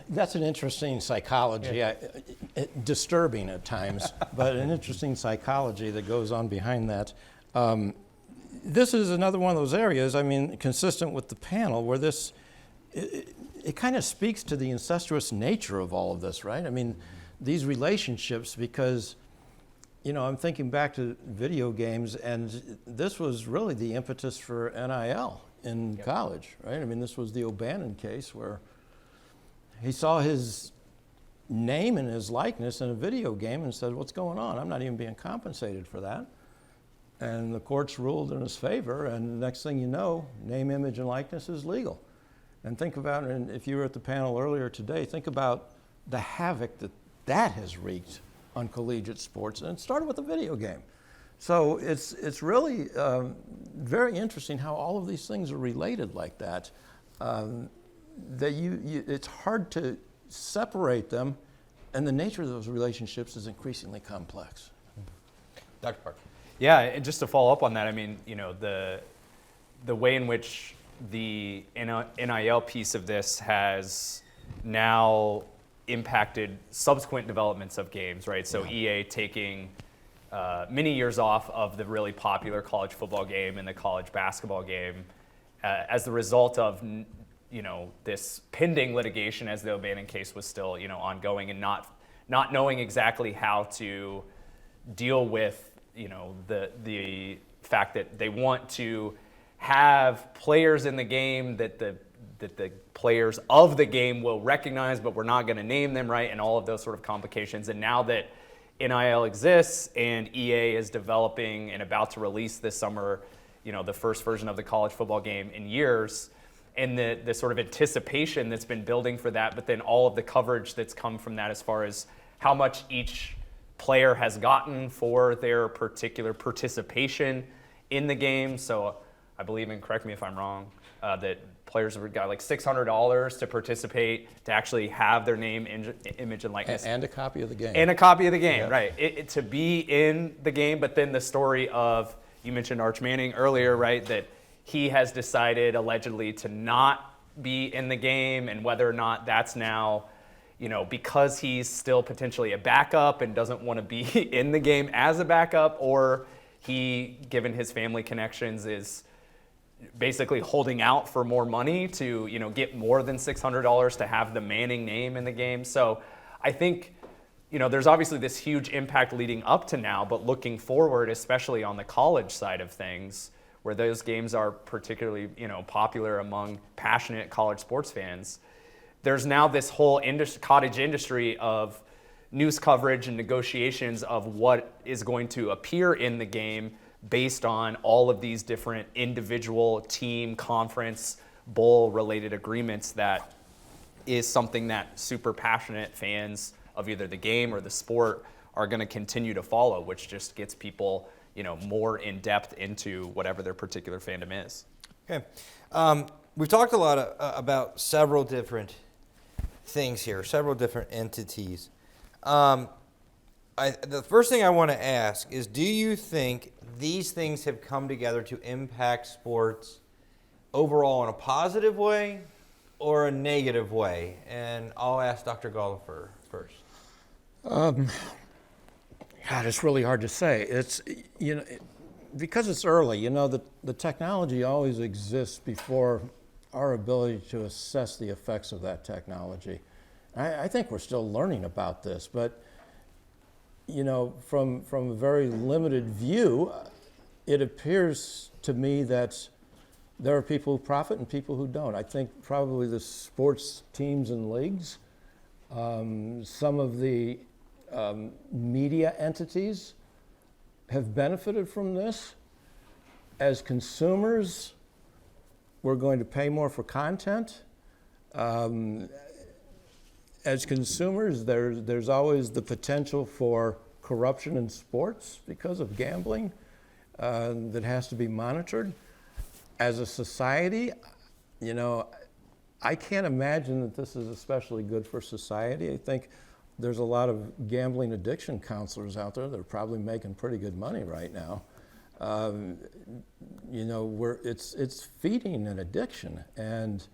that's an interesting psychology, disturbing at times, but an interesting psychology that goes on behind that. This is another one of those areas, I mean, consistent with the panel, where it kind of speaks to the incestuous nature of all of this, right? I mean, these relationships, because, I'm thinking back to video games, and this was really the impetus for NIL in college, right? I mean, this was the O'Bannon case where he saw his name and his likeness in a video game and said, what's going on? I'm not even being compensated for that. And the courts ruled in his favor, and the next thing you know, name, image, and likeness is legal. And think about, and if you were at the panel earlier today, think about the havoc that has wreaked on collegiate sports, and it started with a video game. So it's really very interesting how all of these things are related like that. That it's hard to separate them, and the nature of those relationships is increasingly complex. Dr. Park. Yeah, and just to follow up on that, I mean, the way in which the NIL piece of this has now impacted subsequent developments of games, right? So EA taking many years off of the really popular college football game and the college basketball game as the result of this pending litigation, as the O'Bannon case was still ongoing, and not knowing exactly how to deal with the fact that they want to have players in the game that the players of the game will recognize, but we're not going to name them, right? And all of those sort of complications. And now that NIL exists and EA is developing and about to release this summer, the first version of the college football game in years, and the sort of anticipation that's been building for that, but then all of the coverage that's come from that as far as how much each player has gotten for their particular participation in the game. So I believe, and correct me if I'm wrong, that players have got like $600 to participate, to actually have their name, image, and likeness. And a copy of the game. And a copy of the game, right. To be in the game, but then the story of, you mentioned Arch Manning earlier, right, that he has decided allegedly to not be in the game, and whether or not that's now, because he's still potentially a backup and doesn't want to be in the game as a backup, or he, given his family connections, is basically holding out for more money to, get more than $600 to have the Manning name in the game. So I think, there's obviously this huge impact leading up to now, but looking forward, especially on the college side of things, where those games are particularly, popular among passionate college sports fans, there's now this whole cottage industry of news coverage and negotiations of what is going to appear in the game based on all of these different individual, team, conference, bowl-related agreements. That is something that super passionate fans of either the game or the sport are going to continue to follow, which just gets people, more in depth into whatever their particular fandom is. Okay. We've talked a lot about several different things here, several different entities. The first thing I want to ask is, do you think these things have come together to impact sports overall in a positive way or a negative way? And I'll ask Dr. Golliver first. God, it's really hard to say. It's, because it's early, the technology always exists before our ability to assess the effects of that technology. I think we're still learning about this, but from a very limited view, it appears to me that there are people who profit and people who don't. I think probably the sports teams and leagues, some of the media entities have benefited from this. As consumers, we're going to pay more for content. As consumers, there's always the potential for corruption in sports because of gambling that has to be monitored. As a society, I can't imagine that this is especially good for society. I think there's a lot of gambling addiction counselors out there that are probably making pretty good money right now. You know, it's feeding an addiction. And,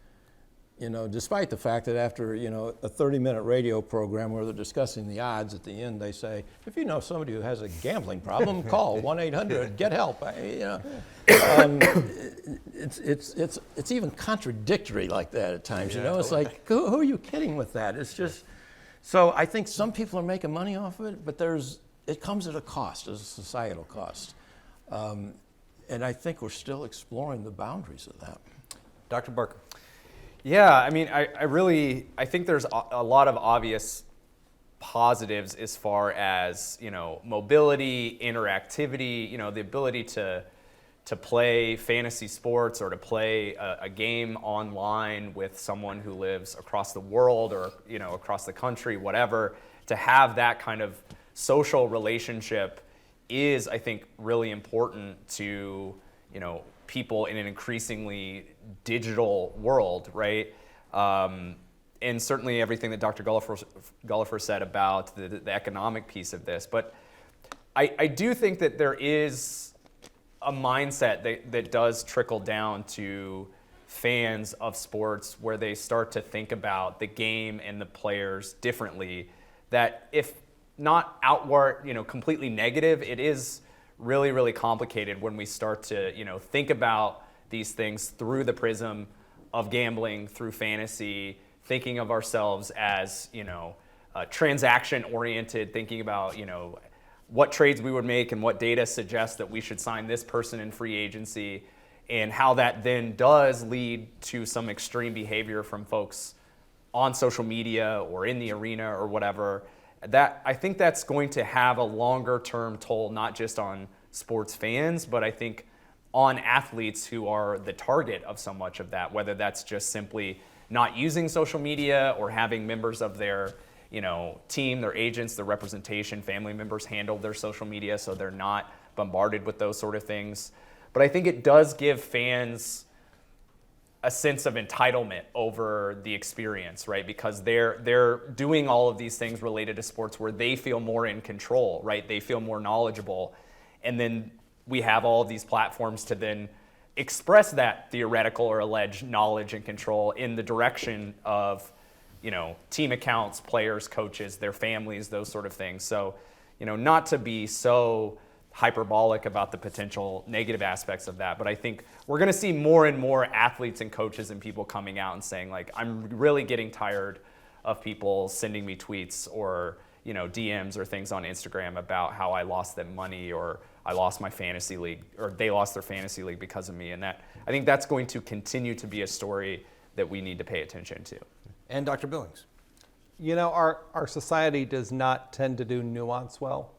you know, despite the fact that after, you know, a 30-minute radio program where they're discussing the odds, at the end they say, if you know somebody who has a gambling problem, call 1-800-GET-HELP. You know, it's even contradictory like that at times. You know, it's like, who are you kidding with that? It's just, so I think some people are making money off of it, but it comes at a cost, as a societal cost. And I think we're still exploring the boundaries of that. Dr. Barker. Yeah, I mean, I think there's a lot of obvious positives as far as, you know, mobility, interactivity, you know, the ability to play fantasy sports or to play a game online with someone who lives across the world or, you know, across the country, whatever, to have that kind of social relationship is, I think, really important to, you know, people in an increasingly digital world, right? And certainly everything that Dr. Gullifer said about the economic piece of this. But I do think that there is a mindset that does trickle down to fans of sports where they start to think about the game and the players differently, that if not outward, you know, completely negative, it is really, really complicated when we start to, you know, think about these things through the prism of gambling, through fantasy, thinking of ourselves as, you know, transaction oriented, thinking about, you know, what trades we would make and what data suggests that we should sign this person in free agency, and how that then does lead to some extreme behavior from folks on social media or in the arena or whatever. That, I think that's going to have a longer term toll, not just on sports fans, but I think on athletes who are the target of so much of that, whether that's just simply not using social media or having members of their, you know, team, their agents, their representation, family members handle their social media so they're not bombarded with those sort of things. But I think it does give fans a sense of entitlement over the experience, right? Because they're doing all of these things related to sports where they feel more in control, right? They feel more knowledgeable. And then we have all of these platforms to then express that theoretical or alleged knowledge and control in the direction of, you know, team accounts, players, coaches, their families, those sort of things. So, you know, not to be so hyperbolic about the potential negative aspects of that, but I think we're going to see more and more athletes and coaches and people coming out and saying, like, I'm really getting tired of people sending me tweets or, you know, DMs or things on Instagram about how I lost them money or I lost my fantasy league or they lost their fantasy league because of me. And that, I think that's going to continue to be a story that we need to pay attention to. And Dr. Billings. You know, our society does not tend to do nuance well,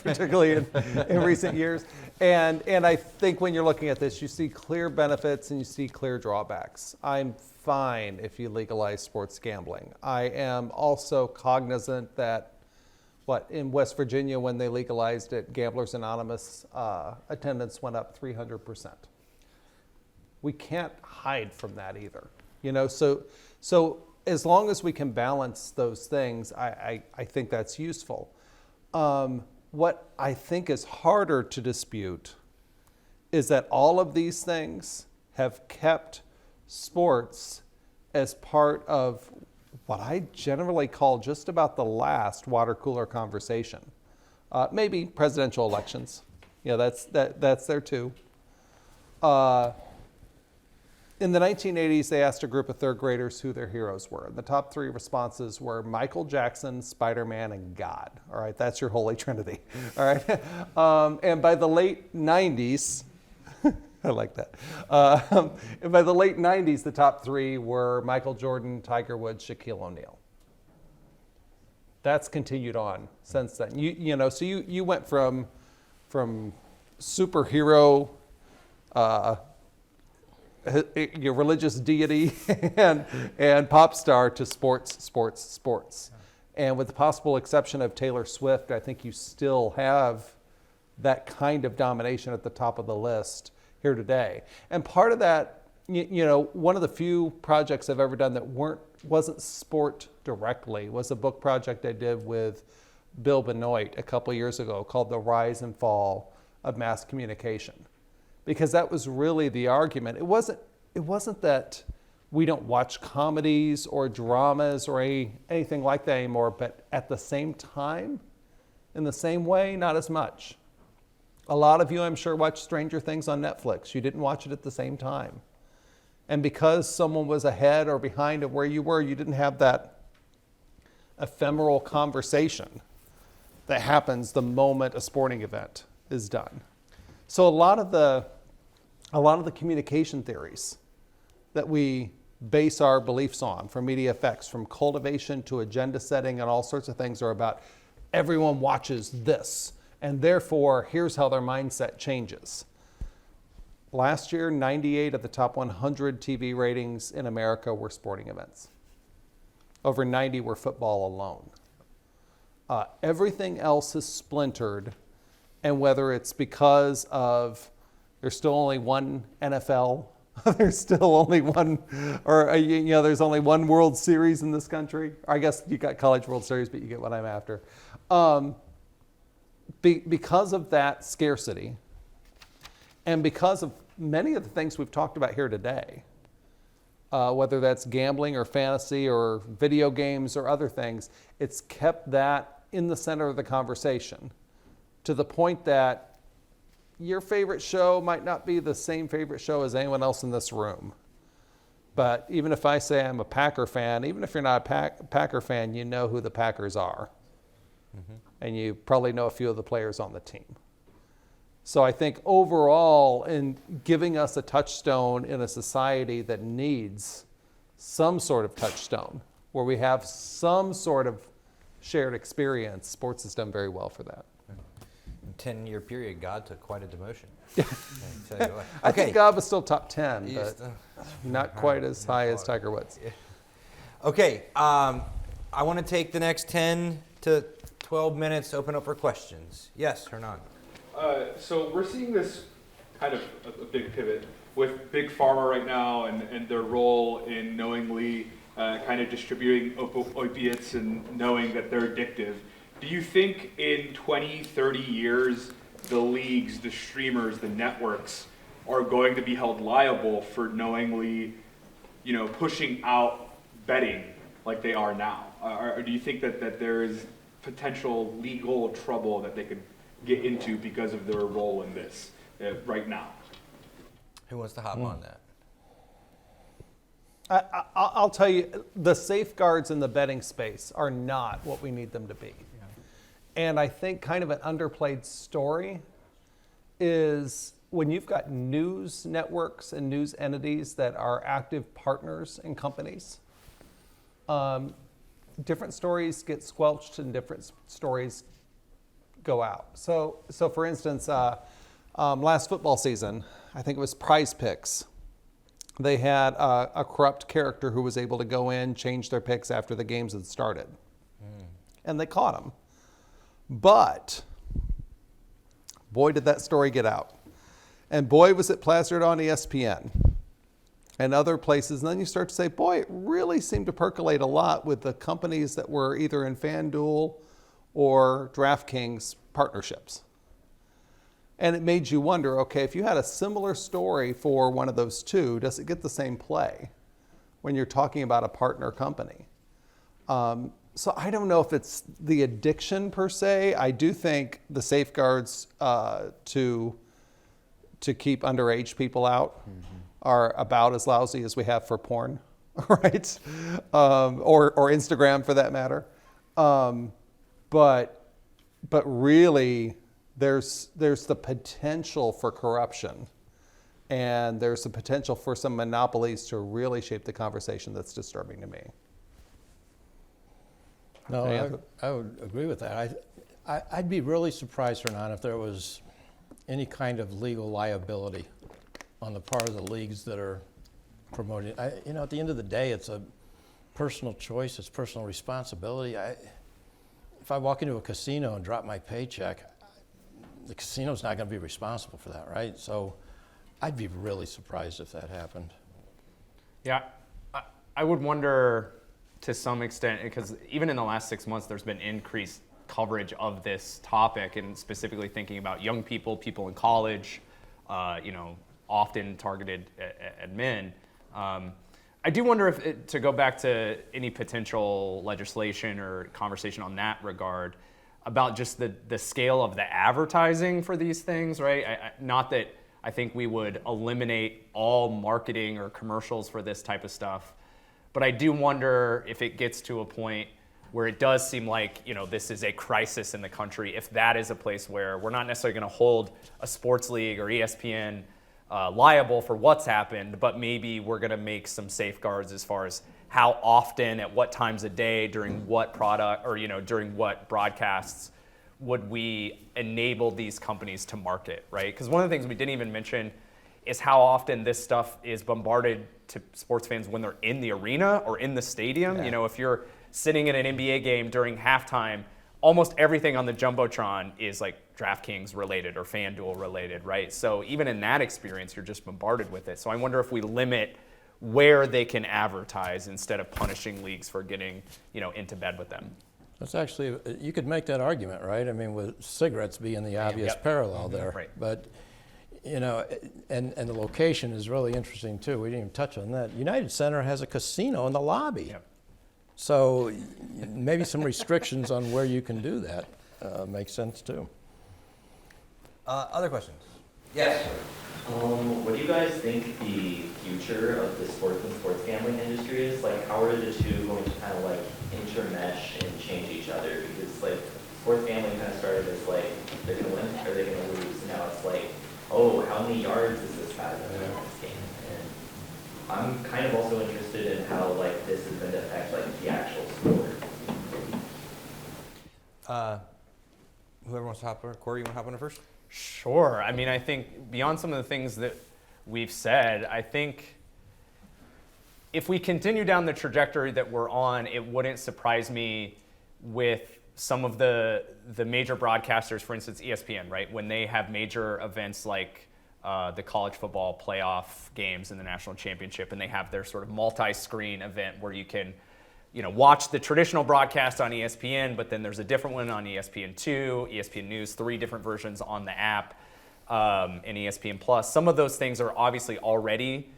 particularly in recent years. And I think when you're looking at this, you see clear benefits and you see clear drawbacks. I'm fine if you legalize sports gambling. I am also cognizant that, in West Virginia, when they legalized it, Gamblers Anonymous attendance went up 300%. We can't hide from that either. You know, so as long as we can balance those things, I think that's useful. What I think is harder to dispute is that all of these things have kept sports as part of what I generally call just about the last water cooler conversation. Maybe presidential elections. Yeah, that's there too. In the 1980s, they asked a group of third graders who their heroes were. The top three responses were Michael Jackson, Spider-Man, and God. All right, that's your holy trinity. All right, and by the late 90s, I like that. And by the late 90s, the top three were Michael Jordan, Tiger Woods, Shaquille O'Neal. That's continued on since then. You know, so you went from superhero, your religious deity, and pop star to sports. And with the possible exception of Taylor Swift, I think you still have that kind of domination at the top of the list here today. And part of that one of the few projects I've ever done that wasn't sport directly was a book project I did with Bill Benoit a couple years ago called The Rise and Fall of Mass Communication. Because that was really the argument. It wasn't that we don't watch comedies or dramas or anything like that anymore, but at the same time, in the same way, not as much. A lot of you, I'm sure, watch Stranger Things on Netflix. You didn't watch it at the same time. And because someone was ahead or behind of where you were, you didn't have that ephemeral conversation that happens the moment a sporting event is done. So a lot of the communication theories that we base our beliefs on, from media effects, from cultivation to agenda setting and all sorts of things, are about everyone watches this, and therefore here's how their mindset changes. Last year, 98 of the top 100 TV ratings in America were sporting events. Over 90 were football alone. Everything else is splintered, and whether it's because of there's still only one NFL, there's still only one, or there's only one World Series in this country. I guess you got College World Series, but you get what I'm after. Because of that scarcity, and because of many of the things we've talked about here today, whether that's gambling or fantasy or video games or other things, it's kept that in the center of the conversation to the point that your favorite show might not be the same favorite show as anyone else in this room. But even if I say I'm a Packer fan, even if you're not a Packer fan, you know who the Packers are. Mm-hmm. And you probably know a few of the players on the team. So I think overall, in giving us a touchstone in a society that needs some sort of touchstone, where we have some sort of shared experience, sports has done very well for that. In a 10-year period, God took quite a demotion. I think God was still top 10, but still, not quite as high as Tiger Woods. Yeah. Okay, I want to take the next 10 to 12 minutes to open up for questions. Yes, Hernan. So we're seeing this kind of a big pivot with Big Pharma right now and their role in knowingly kind of distributing opiates and knowing that they're addictive. Do you think in 20, 30 years, the leagues, the streamers, the networks are going to be held liable for knowingly, pushing out betting like they are now? Or do you think that there is potential legal trouble that they could get into because of their role in this right now? Who wants to hop on that? I'll tell you, the safeguards in the betting space are not what we need them to be. Yeah. And I think kind of an underplayed story is when you've got news networks and news entities that are active partners in companies, different stories get squelched and different stories go out. So for instance, last football season, I think it was Prize Picks. They had a corrupt character who was able to go in, change their picks after the games had started. And they caught him. But boy, did that story get out. And boy, was it plastered on ESPN and other places. And then you start to say, boy, it really seemed to percolate a lot with the companies that were either in FanDuel or DraftKings partnerships. And it made you wonder, okay, if you had a similar story for one of those two, does it get the same play when you're talking about a partner company? So I don't know if it's the addiction per se. I do think the safeguards to keep underage people out are about as lousy as we have for porn, right? Or Instagram for that matter. But really, there's the potential for corruption, and there's the potential for some monopolies to really shape the conversation that's disturbing to me. No, I would agree with that. I'd be really surprised, Hernan, if there was any kind of legal liability on the part of the leagues that are promoting. At the end of the day, it's a personal choice, it's personal responsibility. If I walk into a casino and drop my paycheck, the casino's not going to be responsible for that, right? So I'd be really surprised if that happened. Yeah, I would wonder to some extent, because even in the last 6 months, there's been increased coverage of this topic, and specifically thinking about young people, people in college, often targeted at men. I do wonder if, to go back to any potential legislation or conversation on that regard, about just the scale of the advertising for these things, right? Not that I think we would eliminate all marketing or commercials for this type of stuff, but I do wonder if it gets to a point where it does seem like, this is a crisis in the country, if that is a place where we're not necessarily going to hold a sports league or ESPN liable for what's happened, but maybe we're going to make some safeguards as far as how often, at what times a day, during what product, or during what broadcasts would we enable these companies to market, right? Because one of the things we didn't even mention is how often this stuff is bombarded to sports fans when they're in the arena or in the stadium. Yeah. If you're sitting in an NBA game during halftime, almost everything on the Jumbotron is like DraftKings related or FanDuel related, right? So even in that experience, you're just bombarded with it. So I wonder if we limit where they can advertise instead of punishing leagues for getting, into bed with them. That's actually, you could make that argument, right? I mean, with cigarettes being the obvious parallel there. Right. But, and the location is really interesting too. We didn't even touch on that. United Center has a casino in the lobby. Yep. So maybe some restrictions on where you can do that makes sense too. Other questions? Yes. What do you guys think the future of the sports and sports gambling industry is? Like, how are the two going to kind of like intermesh and change each other? Because like sports gambling kind of started as like, they're going to win or they're going to lose. Now it's like, oh, how many yards is this guy going to win this game? And I'm kind of also interested in how like this is going to affect like the actual sport. Whoever wants to hop on, Corey, you want to hop on it first? Sure. I mean, I think beyond some of the things that we've said, I think if we continue down the trajectory that we're on, it wouldn't surprise me with some of the major broadcasters, for instance, ESPN, right? When they have major events like the college football playoff games and the national championship, and they have their sort of multi-screen event where you can watch the traditional broadcast on ESPN, but then there's a different one on ESPN2, ESPN News, 3 different versions on the app, and ESPN Plus. Some of those things are obviously already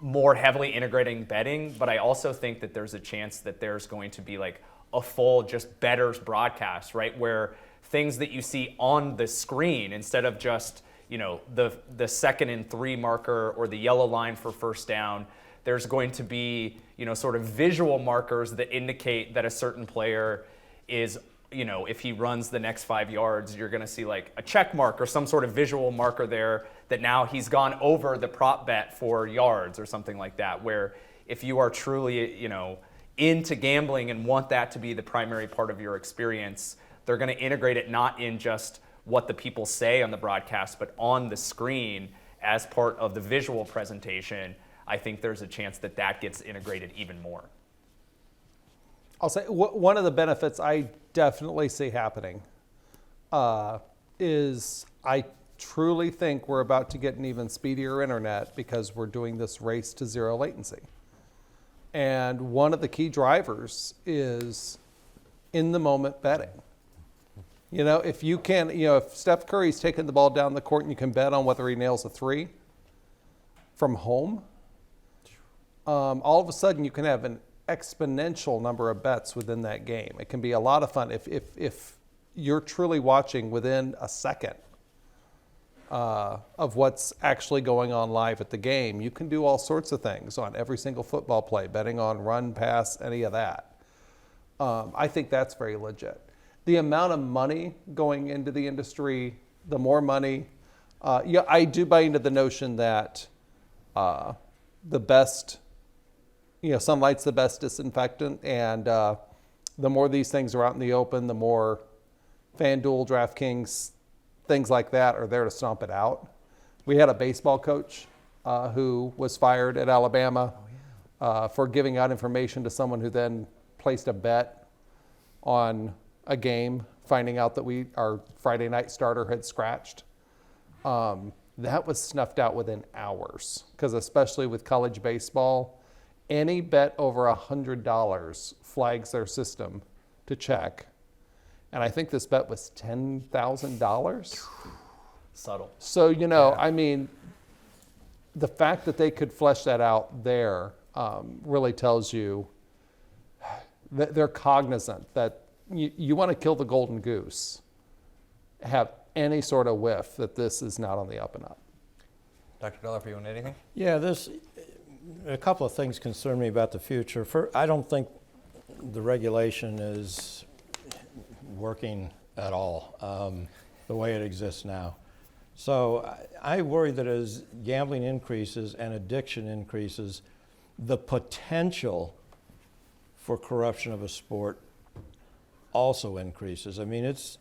more heavily integrating betting, but I also think that there's a chance that there's going to be like a full just bettors broadcast, right? Where things that you see on the screen, instead of just, the 2nd and 3 marker or the yellow line for first down, there's going to be, sort of visual markers that indicate that a certain player is, if he runs the next 5 yards, you're going to see like a check mark or some sort of visual marker there that now he's gone over the prop bet for yards or something like that. Where if you are truly, into gambling and want that to be the primary part of your experience, they're going to integrate it not in just what the people say on the broadcast, but on the screen as part of the visual presentation. I think there's a chance that that gets integrated even more. I'll say one of the benefits I definitely see happening is I truly think we're about to get an even speedier internet because we're doing this race to zero latency. And one of the key drivers is in the moment betting. If you can, if Steph Curry's taking the ball down the court and you can bet on whether he nails a 3 from home, all of a sudden you can have an exponential number of bets within that game. It can be a lot of fun if you're truly watching within a second of what's actually going on live at the game. You can do all sorts of things on every single football play, betting on run, pass, any of that. I think that's very legit. The amount of money going into the industry, the more money, I do buy into the notion that the best, sunlight's the best disinfectant, and the more these things are out in the open, the more FanDuel, DraftKings, things like that are there to stomp it out. We had a baseball coach who was fired at Alabama for giving out information to someone who then placed a bet on a game, finding out that our Friday night starter had scratched. That was snuffed out within hours, because especially with college baseball, Any bet over $100 flags their system to check. And I think this bet was $10,000. Subtle. So, you know, I mean, the fact that they could flesh that out there really tells you that they're cognizant that you want to kill the golden goose, have any sort of whiff that this is not on the up and up. Dr. Delapre, you want anything? Yeah, a couple of things concern me about the future. I don't think the regulation is working at all the way it exists now. So I worry that as gambling increases and addiction increases, the potential for corruption of a sport also increases. I mean, it's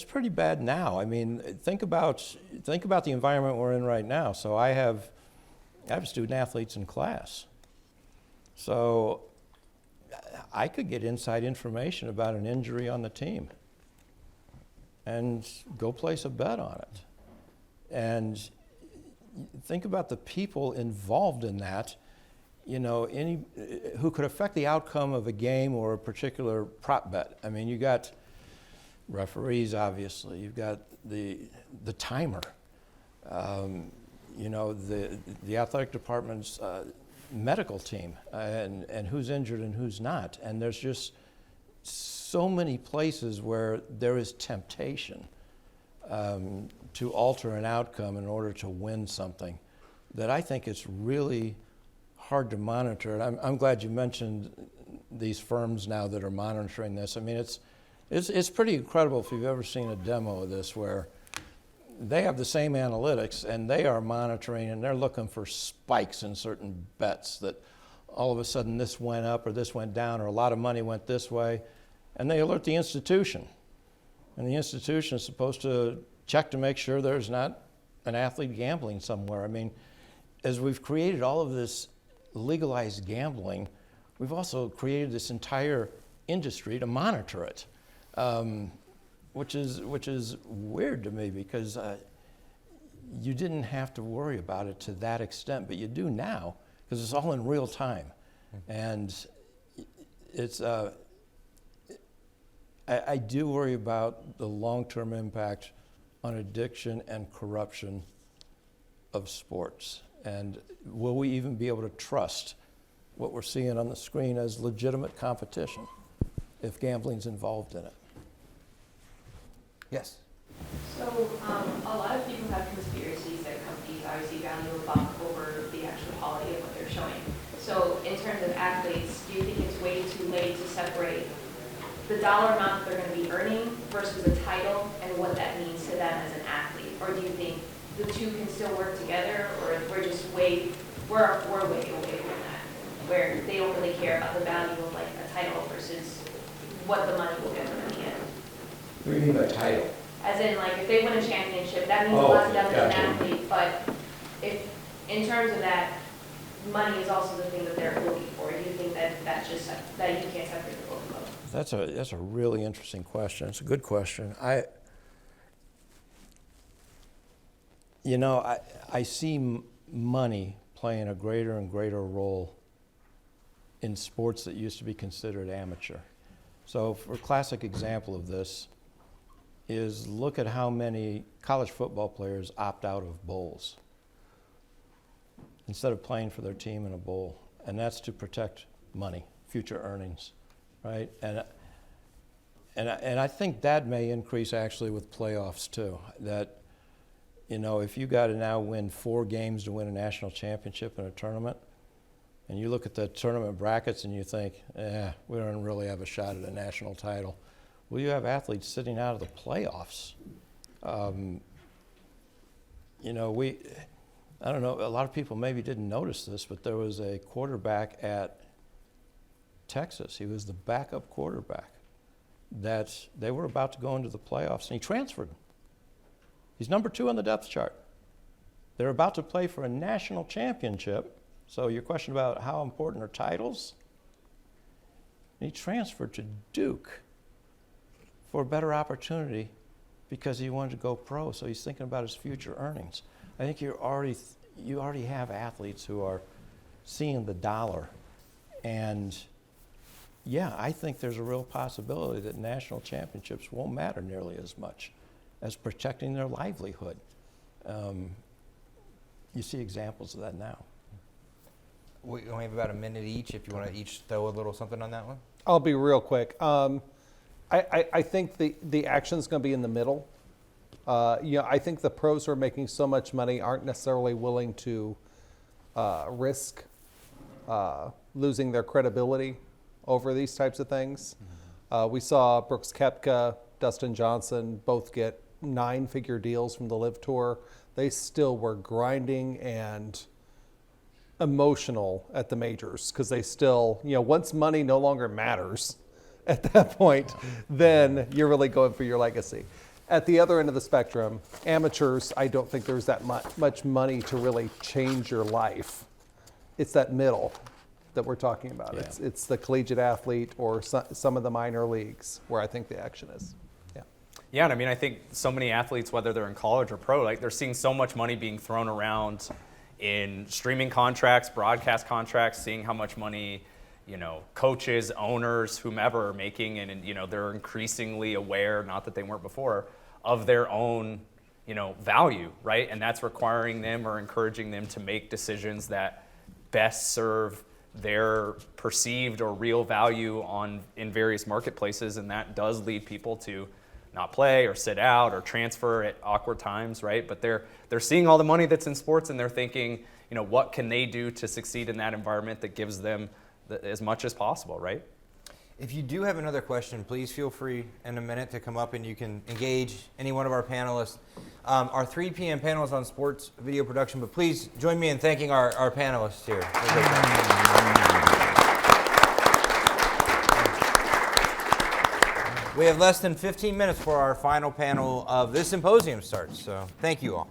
pretty bad now. I mean, think about the environment we're in right now. So I have student athletes in class. So I could get inside information about an injury on the team and go place a bet on it. And think about the people involved in that, you know, who could affect the outcome of a game or a particular prop bet. I mean, you got referees, obviously. You've got the timer. You know, the athletic department's medical team, and who's injured and who's not. And there's just so many places where there is temptation to alter an outcome in order to win something that I think it's really hard to monitor. And I'm glad you mentioned these firms now that are monitoring this. I mean, it's pretty incredible if you've ever seen a demo of this where they have the same analytics and they are monitoring and they're looking for spikes in certain bets that all of a sudden this went up or this went down or a lot of money went this way, and they alert the institution. And the institution is supposed to check to make sure there's not an athlete gambling somewhere. I mean, as we've created all of this legalized gambling, we've also created this entire industry to monitor it. Which is weird to me because you didn't have to worry about it to that extent, but you do now because it's all in real time, and it's. I do worry about the long-term impact on addiction and corruption of sports, and will we even be able to trust what we're seeing on the screen as legitimate competition if gambling's involved in it? Yes. So a lot of people have conspiracies that companies obviously value a buck over the actual quality of what they're showing. So in terms of athletes, do you think it's way too late to separate the dollar amount that they're going to be earning versus a title and what that means to them as an athlete? Or do you think the two can still work together, or we're just way away from that, where they don't really care about the value of like a title versus what the money will get them in the end? What do you mean by title? As in, like, if they win a championship, that means a lot to them as an athlete, but if, in terms of that, money is also the thing that they're looking for. Do you think that that's just, that you can't separate the both of them? That's a really interesting question. It's a good question. I see money playing a greater and greater role in sports that used to be considered amateur. So for a classic example of this is look at how many college football players opt out of bowls instead of playing for their team in a bowl. And that's to protect money, future earnings, right? And I think that may increase actually with playoffs too. That, you know, if you got to now win 4 games to win a national championship in a tournament, and you look at the tournament brackets and you think, we don't really have a shot at a national title. Well, you have athletes sitting out of the playoffs. I don't know, a lot of people maybe didn't notice this, but there was a quarterback at Texas. He was the backup quarterback that they were about to go into the playoffs, and he transferred. He's number 2 on the depth chart. They're about to play for a national championship. So your question about how important are titles? He transferred to Duke for a better opportunity because he wanted to go pro. So he's thinking about his future earnings. I think you already have athletes who are seeing the dollar. And yeah, I think there's a real possibility that national championships won't matter nearly as much as protecting their livelihood. You see examples of that now. We only have about a minute each. If you want to each throw a little something on that one. I'll be real quick. I think the action's going to be in the middle. I think the pros who are making so much money aren't necessarily willing to risk losing their credibility over these types of things. We saw Brooks Koepka, Dustin Johnson both get 9-figure deals from the Live Tour. They still were grinding and emotional at the majors because they still, once money no longer matters at that point, then you're really going for your legacy. At the other end of the spectrum, amateurs, I don't think there's that much money to really change your life. It's that middle that we're talking about. Yeah. It's the collegiate athlete or some of the minor leagues where I think the action is. Yeah. Yeah, and I mean, I think so many athletes, whether they're in college or pro, like they're seeing so much money being thrown around in streaming contracts, broadcast contracts, seeing how much money, coaches, owners, whomever are making, and they're increasingly aware, not that they weren't before, of their own, value, right? And that's requiring them or encouraging them to make decisions that best serve their perceived or real value in various marketplaces, and that does lead people to not play or sit out or transfer at awkward times, right? But they're seeing all the money that's in sports, and they're thinking, what can they do to succeed in that environment that gives them as much as possible, right? If you do have another question, please feel free in a minute to come up and you can engage any one of our panelists. Our 3 p.m. panel is on sports video production, but please join me in thanking our panelists here. We have less than 15 minutes for our final panel of this symposium starts, so thank you all.